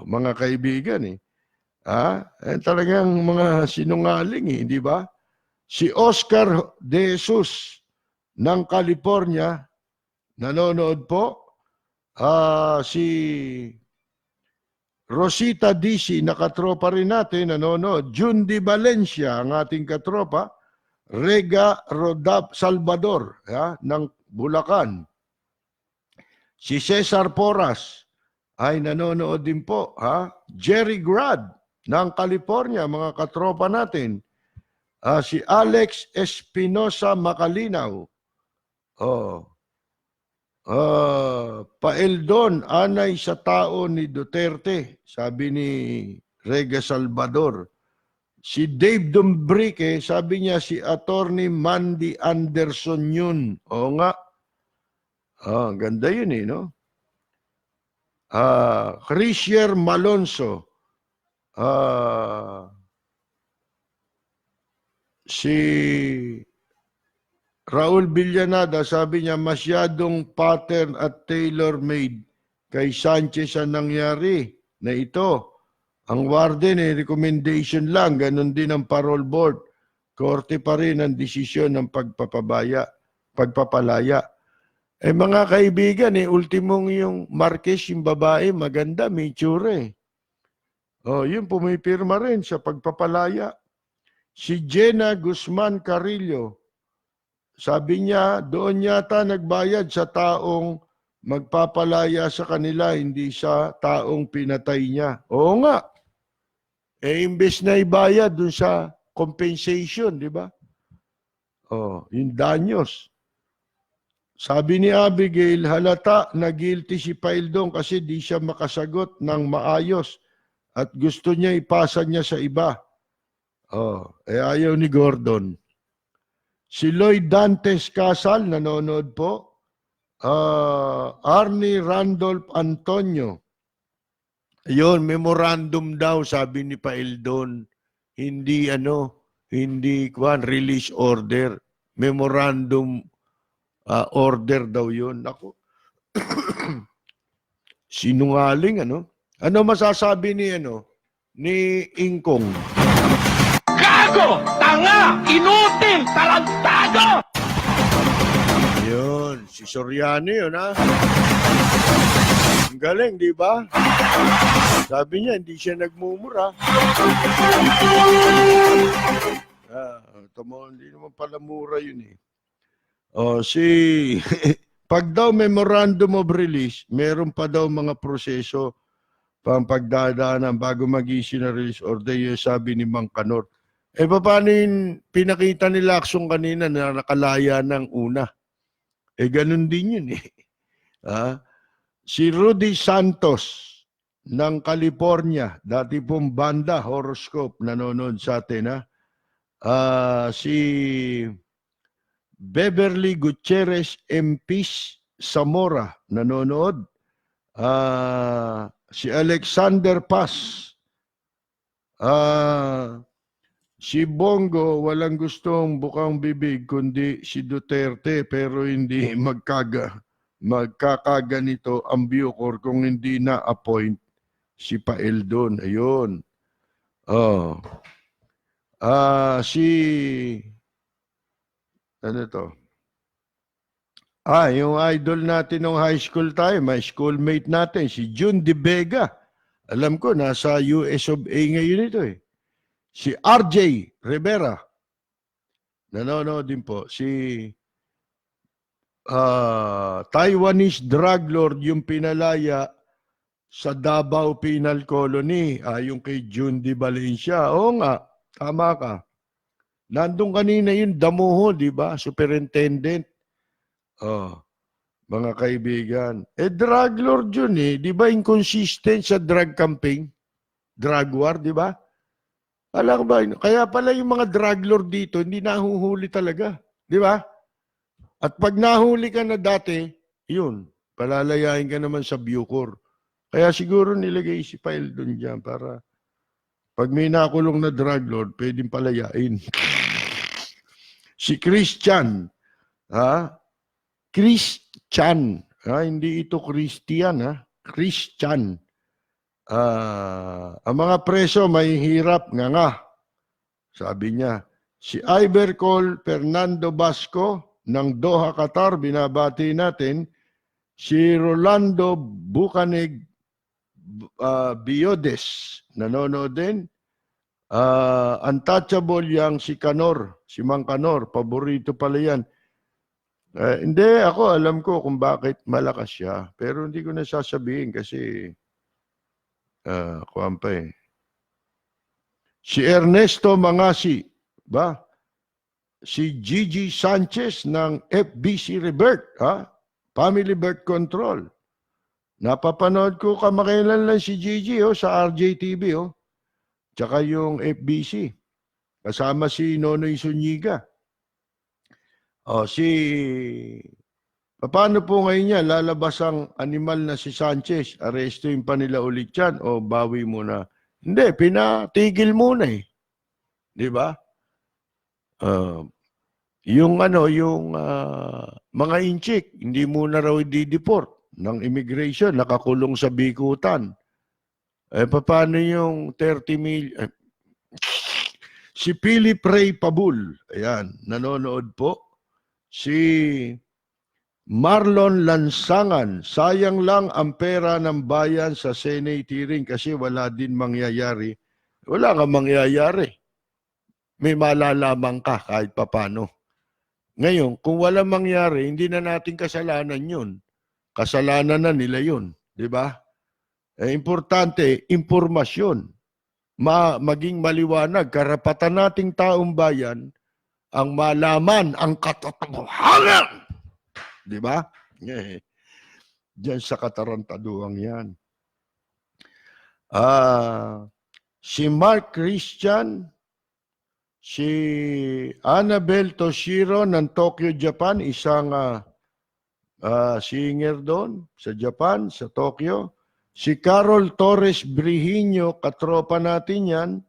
Mga kaibigan eh. Talagang mga sinungaling eh, di ba? Si Oscar De Jesus ng California, nanonood po. Si Rosita DC, nakatropa rin natin, nanonood. Jundi Valencia, ang ating katropa. Rega Rodap Salvador, ng Bulacan. Si Cesar Porras ay nanonood din po. Jerry Grad ng California, mga katropa natin. Si Alex Espinosa Macalinaw. Paeldon, anay sa tao ni Duterte, sabi ni Rega Salvador. Si Dave Dombrique, sabi niya si Attorney Mandy Anderson yun. Oo nga. Ganda yun eh, no? Christier Malonzo. Si Raul Villanada, sabi niya, masyadong pattern at tailor-made kay Sanchez ang nangyari na ito. Ang warden recommendation lang, ganun din ang parole board. Korte pa rin ang desisyon ng pagpapalaya. Mga kaibigan, ultimong yung Marquez, yung babae, maganda, may tsura yun, pumipirma rin sa pagpapalaya. Si Jenna Guzman Carrillo, sabi niya, doon yata nagbayad sa taong magpapalaya sa kanila, hindi sa taong pinatay niya. Oo nga. Imbes na ibayad dun sa compensation, di ba? Yung danyos. Sabi ni Abigail, halata na guilty si Paildong kasi di siya makasagot ng maayos at gusto niya ipasa niya sa iba. Ayaw ni Gordon. Si Lloyd Dantes Casal, nanonood po. Arnie Randolph Antonio. Ayun, memorandum daw, sabi ni Paildon. Hindi release order. Memorandum order daw yun. Ako. Sinungaling, Ano masasabi ni Ingkong? Gago! Tanga! Inutil! Tarantado! Yun, si Soriano yun, Ang galing, di ba? Sabi niya, hindi siya nagmumura. Hindi naman pala mura yun pag daw memorandum of release, meron pa daw mga proseso pang pagdadaanan bago mag-issue na release order, yung sabi ni Mang Kanor. Paano yung pinakita ni Lacson kanina na nakalaya ng una? Ganun din yun Si Rudy Santos ng California, dati pong banda, Horoscope, nanonood sa atin. Si Beverly Gutierrez Empis Zamora, nanonood. Si Alexander Paz. Si Bongo, walang gustong bukang bibig kundi si Duterte pero hindi magkakaganito ang Bucor kung hindi na-appoint si Paildon. Ayun. Yung idol natin nung high school tayo, my schoolmate natin, si June De Vega. Alam ko, nasa US of A ngayon ito Si RJ Rivera. Nanonood din po. Si Taiwanese drug lord yung pinalaya sa Davao Penal Colony. Yung kay June De Valencia. Oo nga, tama ka. Nandun kanina yung Damuho, di ba? Superintendent. Mga kaibigan. Drug lord yun Di ba inconsistent sa drug campaign? Drug war, di ba? Alam ba? Kaya pala yung mga drug lord dito, hindi nahuhuli talaga. Di ba? At pag nahuli ka na dati, yun, palalayain ka naman sa Bucor. Kaya siguro nilagay si Paildon dyan para pag may nakulong na drug lord, pwedeng palayain. Si Christian, Christian, hindi ito Christian, Christian. Ang mga preso may hirap nga. Sabi niya, si Ibercol Fernando Basco ng Doha, Qatar, binabati natin. Si Rolando Bucanig Biodes, nanonood din. Untouchable yang si Kanor, si Mang Kanor, paborito pala yan. Hindi, ako alam ko kung bakit malakas siya. Pero hindi ko na sasabihin kasi kuwan pa Si Ernesto Mangasi, ba? Si Gigi Sanchez ng FBC Rebirth, Family Birth Control. Napapanood ko kamakailan lang si Gigi sa RJTV, tsaka yung FBC. Kasama si Nonoy Zuniga. Paano po ngayon yan? Lalabas ang animal na si Sanchez. Arestuin pa nila ulit yan o bawi muna? Hindi, pinatigil muna eh. Di ba? Yung mga inchik, hindi muna raw i-deport ng immigration, nakakulong sa bikutan. Paano yung 30 million? Si Philip Ray Pabul, ayan, nanonood po. Si Marlon Lansangan, sayang lang ang pera ng bayan sa Senate hearing kasi wala din mangyayari. Wala nga mangyayari. May malalaman ka kahit papano. Ngayon, kung wala mangyari, hindi na natin kasalanan yun. Kasalanan na nila yun. Di ba? Importante, impormasyon. Maging maliwanag, karapatan nating taong bayan ang malaman ang katotohanan. Di ba? Diyan sa katarantaduang yan. Si Mark Christian, si Annabel Toshiro ng Tokyo, Japan, isang singer doon sa Japan, sa Tokyo. Si Carol Torres Brihiño, katropa natin yan,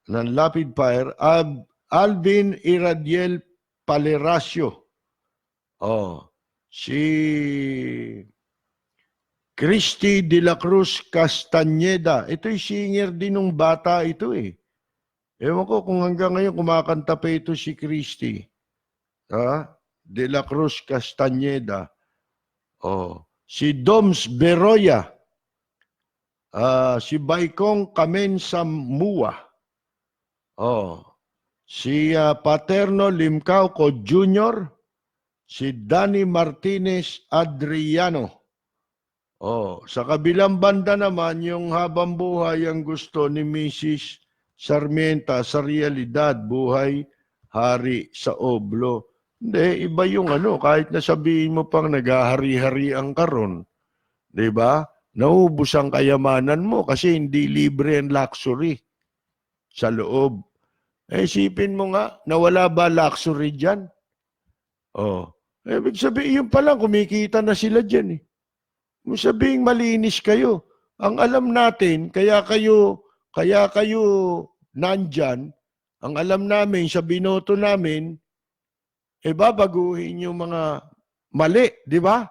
ng Lapid Fire. Alvin Iradiel Paleracio. Si Christy de la Cruz Castañeda. Ito'y singer din ng bata ito eh. Ewan ko kung hanggang ngayon kumakanta pa ito si Christy. De la Cruz Castañeda. Si Doms Beroya. Si Baikong Kamensa Mua. Si Paterno Limcauco Jr. Si Danny Martinez Adriano. Sa kabilang banda naman, yung habang buhay ang gusto ni Mrs. Sarmienta sa realidad, buhay, hari sa oblo. Hindi, iba yung kahit na sabihin mo pang naghahari-hari ang karon. Diba? Naubos ang kayamanan mo kasi hindi libre ang luxury sa loob. Isipin mo nga, nawala ba luxury dyan? Ibig sabihin, yun palang kumikita na sila dyan eh. Kung sabihin malinis kayo, ang alam natin, kaya kayo nandyan, ang alam namin sa binoto namin, babaguhin yung mga mali, di ba?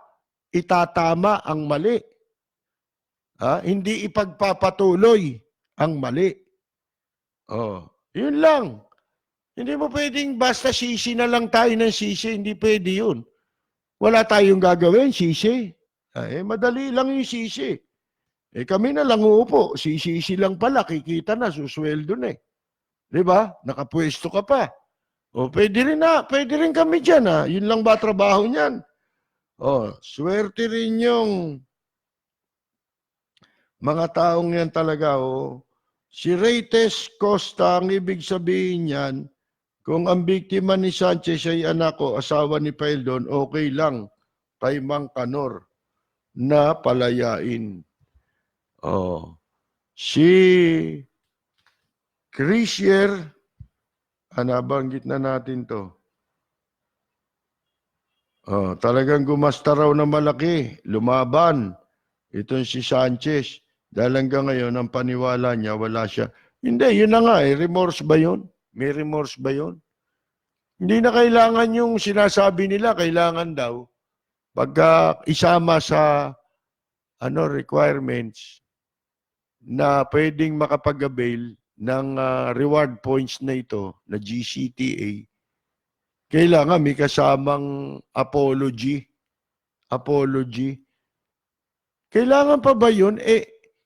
Itatama ang mali. Hindi ipagpapatuloy ang mali. Yun lang. Hindi mo pwedeng basta sisi na lang tayo ng sisi, hindi pwede yun. Wala tayong gagawin, sisi. Madali lang yung sisi. Kami na lang uupo, sisi lang pala, kikita na, susweldo na eh. Di ba? Nakapwesto ka pa. Pwede rin kami dyan. Yun lang ba trabaho niyan? Swerte rin yung mga taong yan talaga. Si Reytes Costa, ang ibig sabihin niyan, kung ang biktima ni Sanchez ay anak ko, asawa ni Paildon, okay lang kay Mang Kanor na palayain. Si Christier, nabanggit na natin to. Talagang gumasta raw na malaki, lumaban. Itong si Sanchez. Dahil hanggang ngayon, ang paniwala niya, wala siya. Hindi, yun na nga eh. Remorse ba yun? May remorse ba yun? Hindi na kailangan yung sinasabi nila, kailangan daw. Pagka isama sa requirements na pwedeng makapag-avail ng reward points na ito, na GCTA, kailangan may kasamang apology. Kailangan pa ba yun?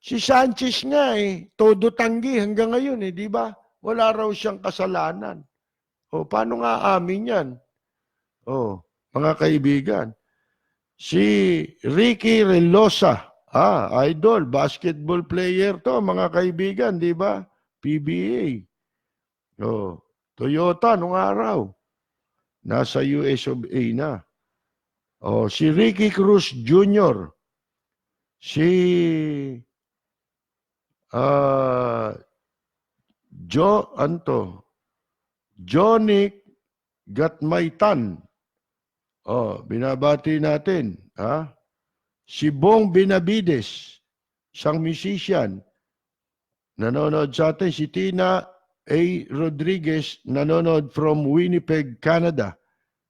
Si Sanchez nga todo tanggi hanggang ngayon di ba? Wala raw siyang kasalanan. Paano nga amin yan? Mga kaibigan. Si Ricky Relosa, idol, basketball player to, mga kaibigan, di ba? PBA. Toyota nung araw. Nasa US of A na. Si Ricky Cruz Jr. Si Jonik Gatmaitan. Binabati natin. Si Bong Benavides, isang musician, nanonood sa atin. Si Tina A. Rodriguez, nanonood from Winnipeg, Canada.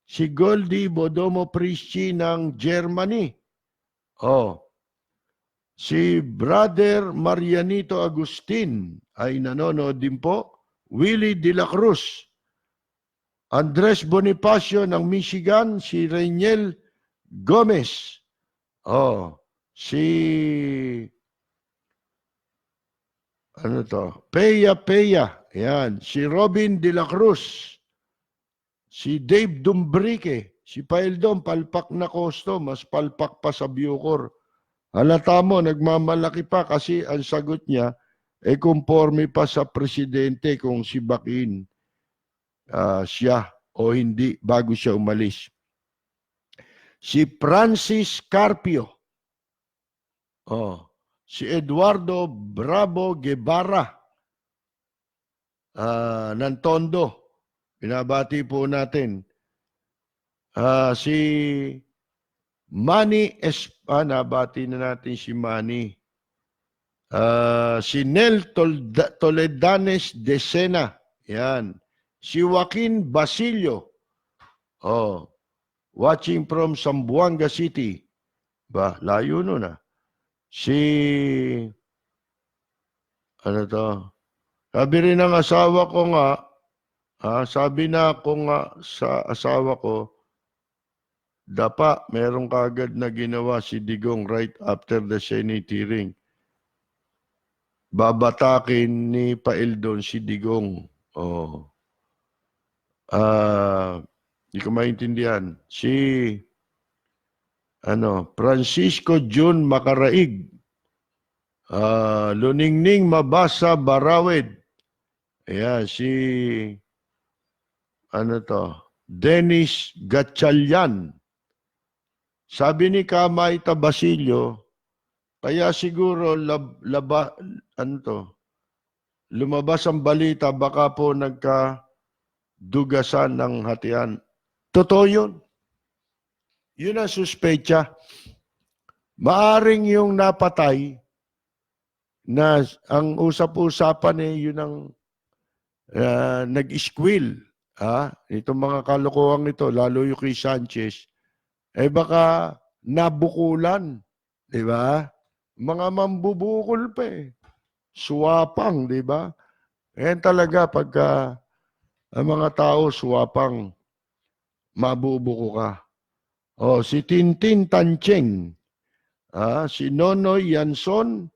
Si Goldie Bodomo Prisci ng Germany. Si Brother Marianito Agustin ay nanonood din po. Willie De La Cruz. Andres Bonifacio ng Michigan. Si Reiniel Gomez. Peya. Yan. Si Robin De La Cruz. Si Dave Dumbrique. Si Paildon, palpak na kosto. Mas palpak pa sa Bucor. Halata mo, nagmamalaki pa kasi ang sagot niya, conforme pa sa presidente kung si Bakin siya o hindi bago siya umalis. Si Francis Carpio. Si Eduardo Bravo Guevara ng Tondo. Binabati po natin. Si Manny nabati na natin si Manny. Si Nel Toledanes de Sena. Yan. Si Joaquin Basilio. Watching from Zamboanga City. Layo nun sabi rin ng asawa ko nga, sabi na ako nga sa asawa ko, dapa, merong kagad na ginawa si Digong right after the Senate hearing. Babatakin ni Paildon si Digong. Hindi ko maintindihan. Si Francisco June Macaraig. Luningning Mabasa Barawid. Ayan, si Dennis Gatchalian. Sabi ni Kamaita Basilio, kaya siguro lumabas ang balita, baka po nagkadugasan ng hatian. Totoo yun. Yun ang suspecha. Maaring yung napatay na ang usap-usapan yun ang nag-squill. Itong mga kalokohang ito, lalo yung kay Sanchez, baka nabukulan. Di ba? Mga mambubukol pa Suwapang, di ba? Yan talaga pagka ang mga tao suwapang, mabubuko ka. Si Tintin Tancheng, si Nonoy Yanson,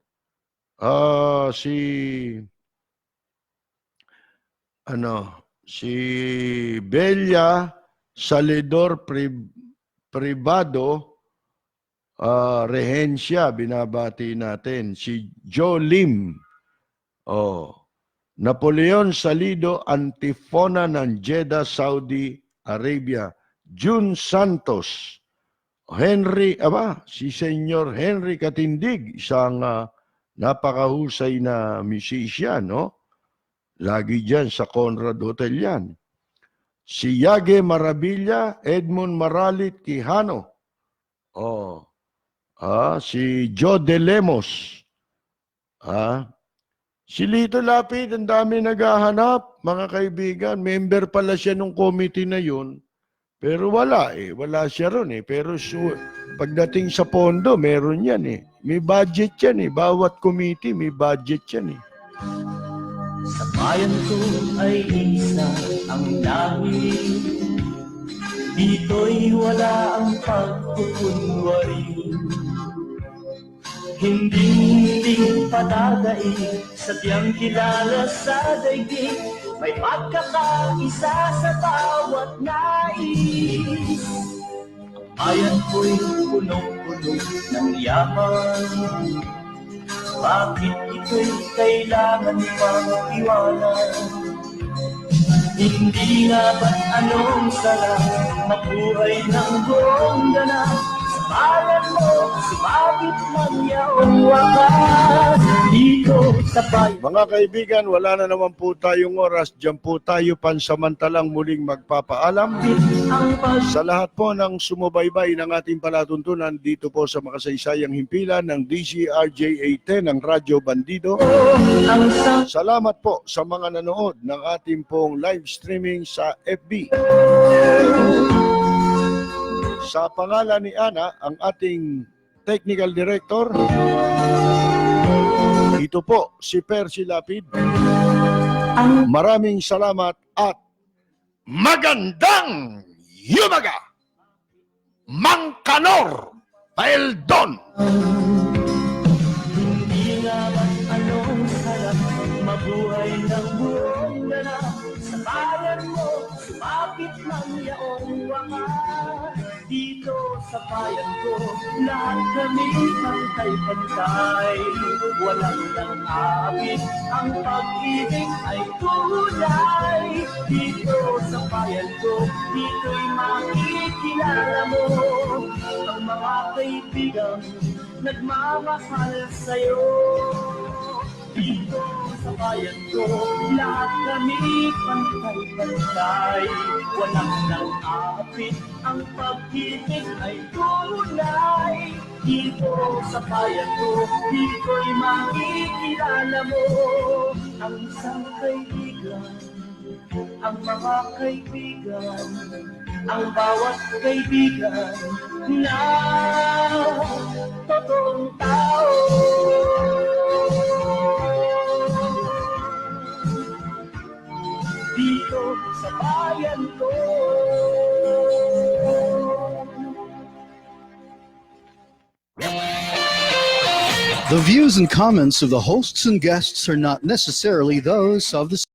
si Belia Salidor Privado, Rehencia, binabati natin. Si Joe Lim, Napoleon Salido Antifona ng Jeddah, Saudi Arabia. June Santos, si Senyor Henry Katindig, isang napakahusay na musician, lagi dyan sa Conrad Hotel yan. Si Yage Maravilla, Edmond Maralit Quijano, si Joe De Lemos, si Lito Lapid, ang dami naghahanap, mga kaibigan. Member pala siya ng committee na yun. Pero wala wala siya ron Pero pagdating sa pondo, meron yan May budget yan Bawat committee may budget yan Sa bayan ko ay isa ang lahi. Dito'y wala ang pagkukunwari. Hindi patagay, sadyang kilala sa daigdig. May pagkakaisa sa bawat nais. Bayan ko'y punong-puno ng yaman. Bakit ito'y kailangan pang iwanan? Hindi nga ba't anong sarap mabuhay ng buong ganap sa bayan mo, sumabit man yaong wakas dito sa bayan. Mga kaibigan, wala na naman po tayong oras. Diyan po tayo pansamantalang muling magpapaalam sa lahat po ng sumubaybay ng ating palatuntunan dito po sa makasaysayang himpilan ng DZRJ 810 ng Radyo Bandido. Salamat po sa mga nanood ng ating pong live streaming sa FB. Sa pangalan ni Ana, ang ating technical director, ito po si Percy Lapid. Maraming salamat at magandang yumaga! Mang Kanor Paeldon! Hindi nga ba't anong sarap mabuhay ng buong ganap sa bayan mo, sumapit man yaong wakas dito sa bayan ko, lahat kami pantay-pantay, walang nang-abit, ang pag-ibig ay tunay dito sa bayan ko, dito'y makikilala mo ang mga kaibigang nagmamahal sa'yo. Dito sa bayan ko, lahat kami pantay-pantay, walang nang-apit, ang pag-ibig ay tunay. Dito sa bayan ko, dito'y makikilala mo ang isang kaibigan, ang mga kaibigan, ang bawat kaibigan na totoong tao. Dito sa bayan ko. The views and comments of the hosts and guests are not necessarily those of the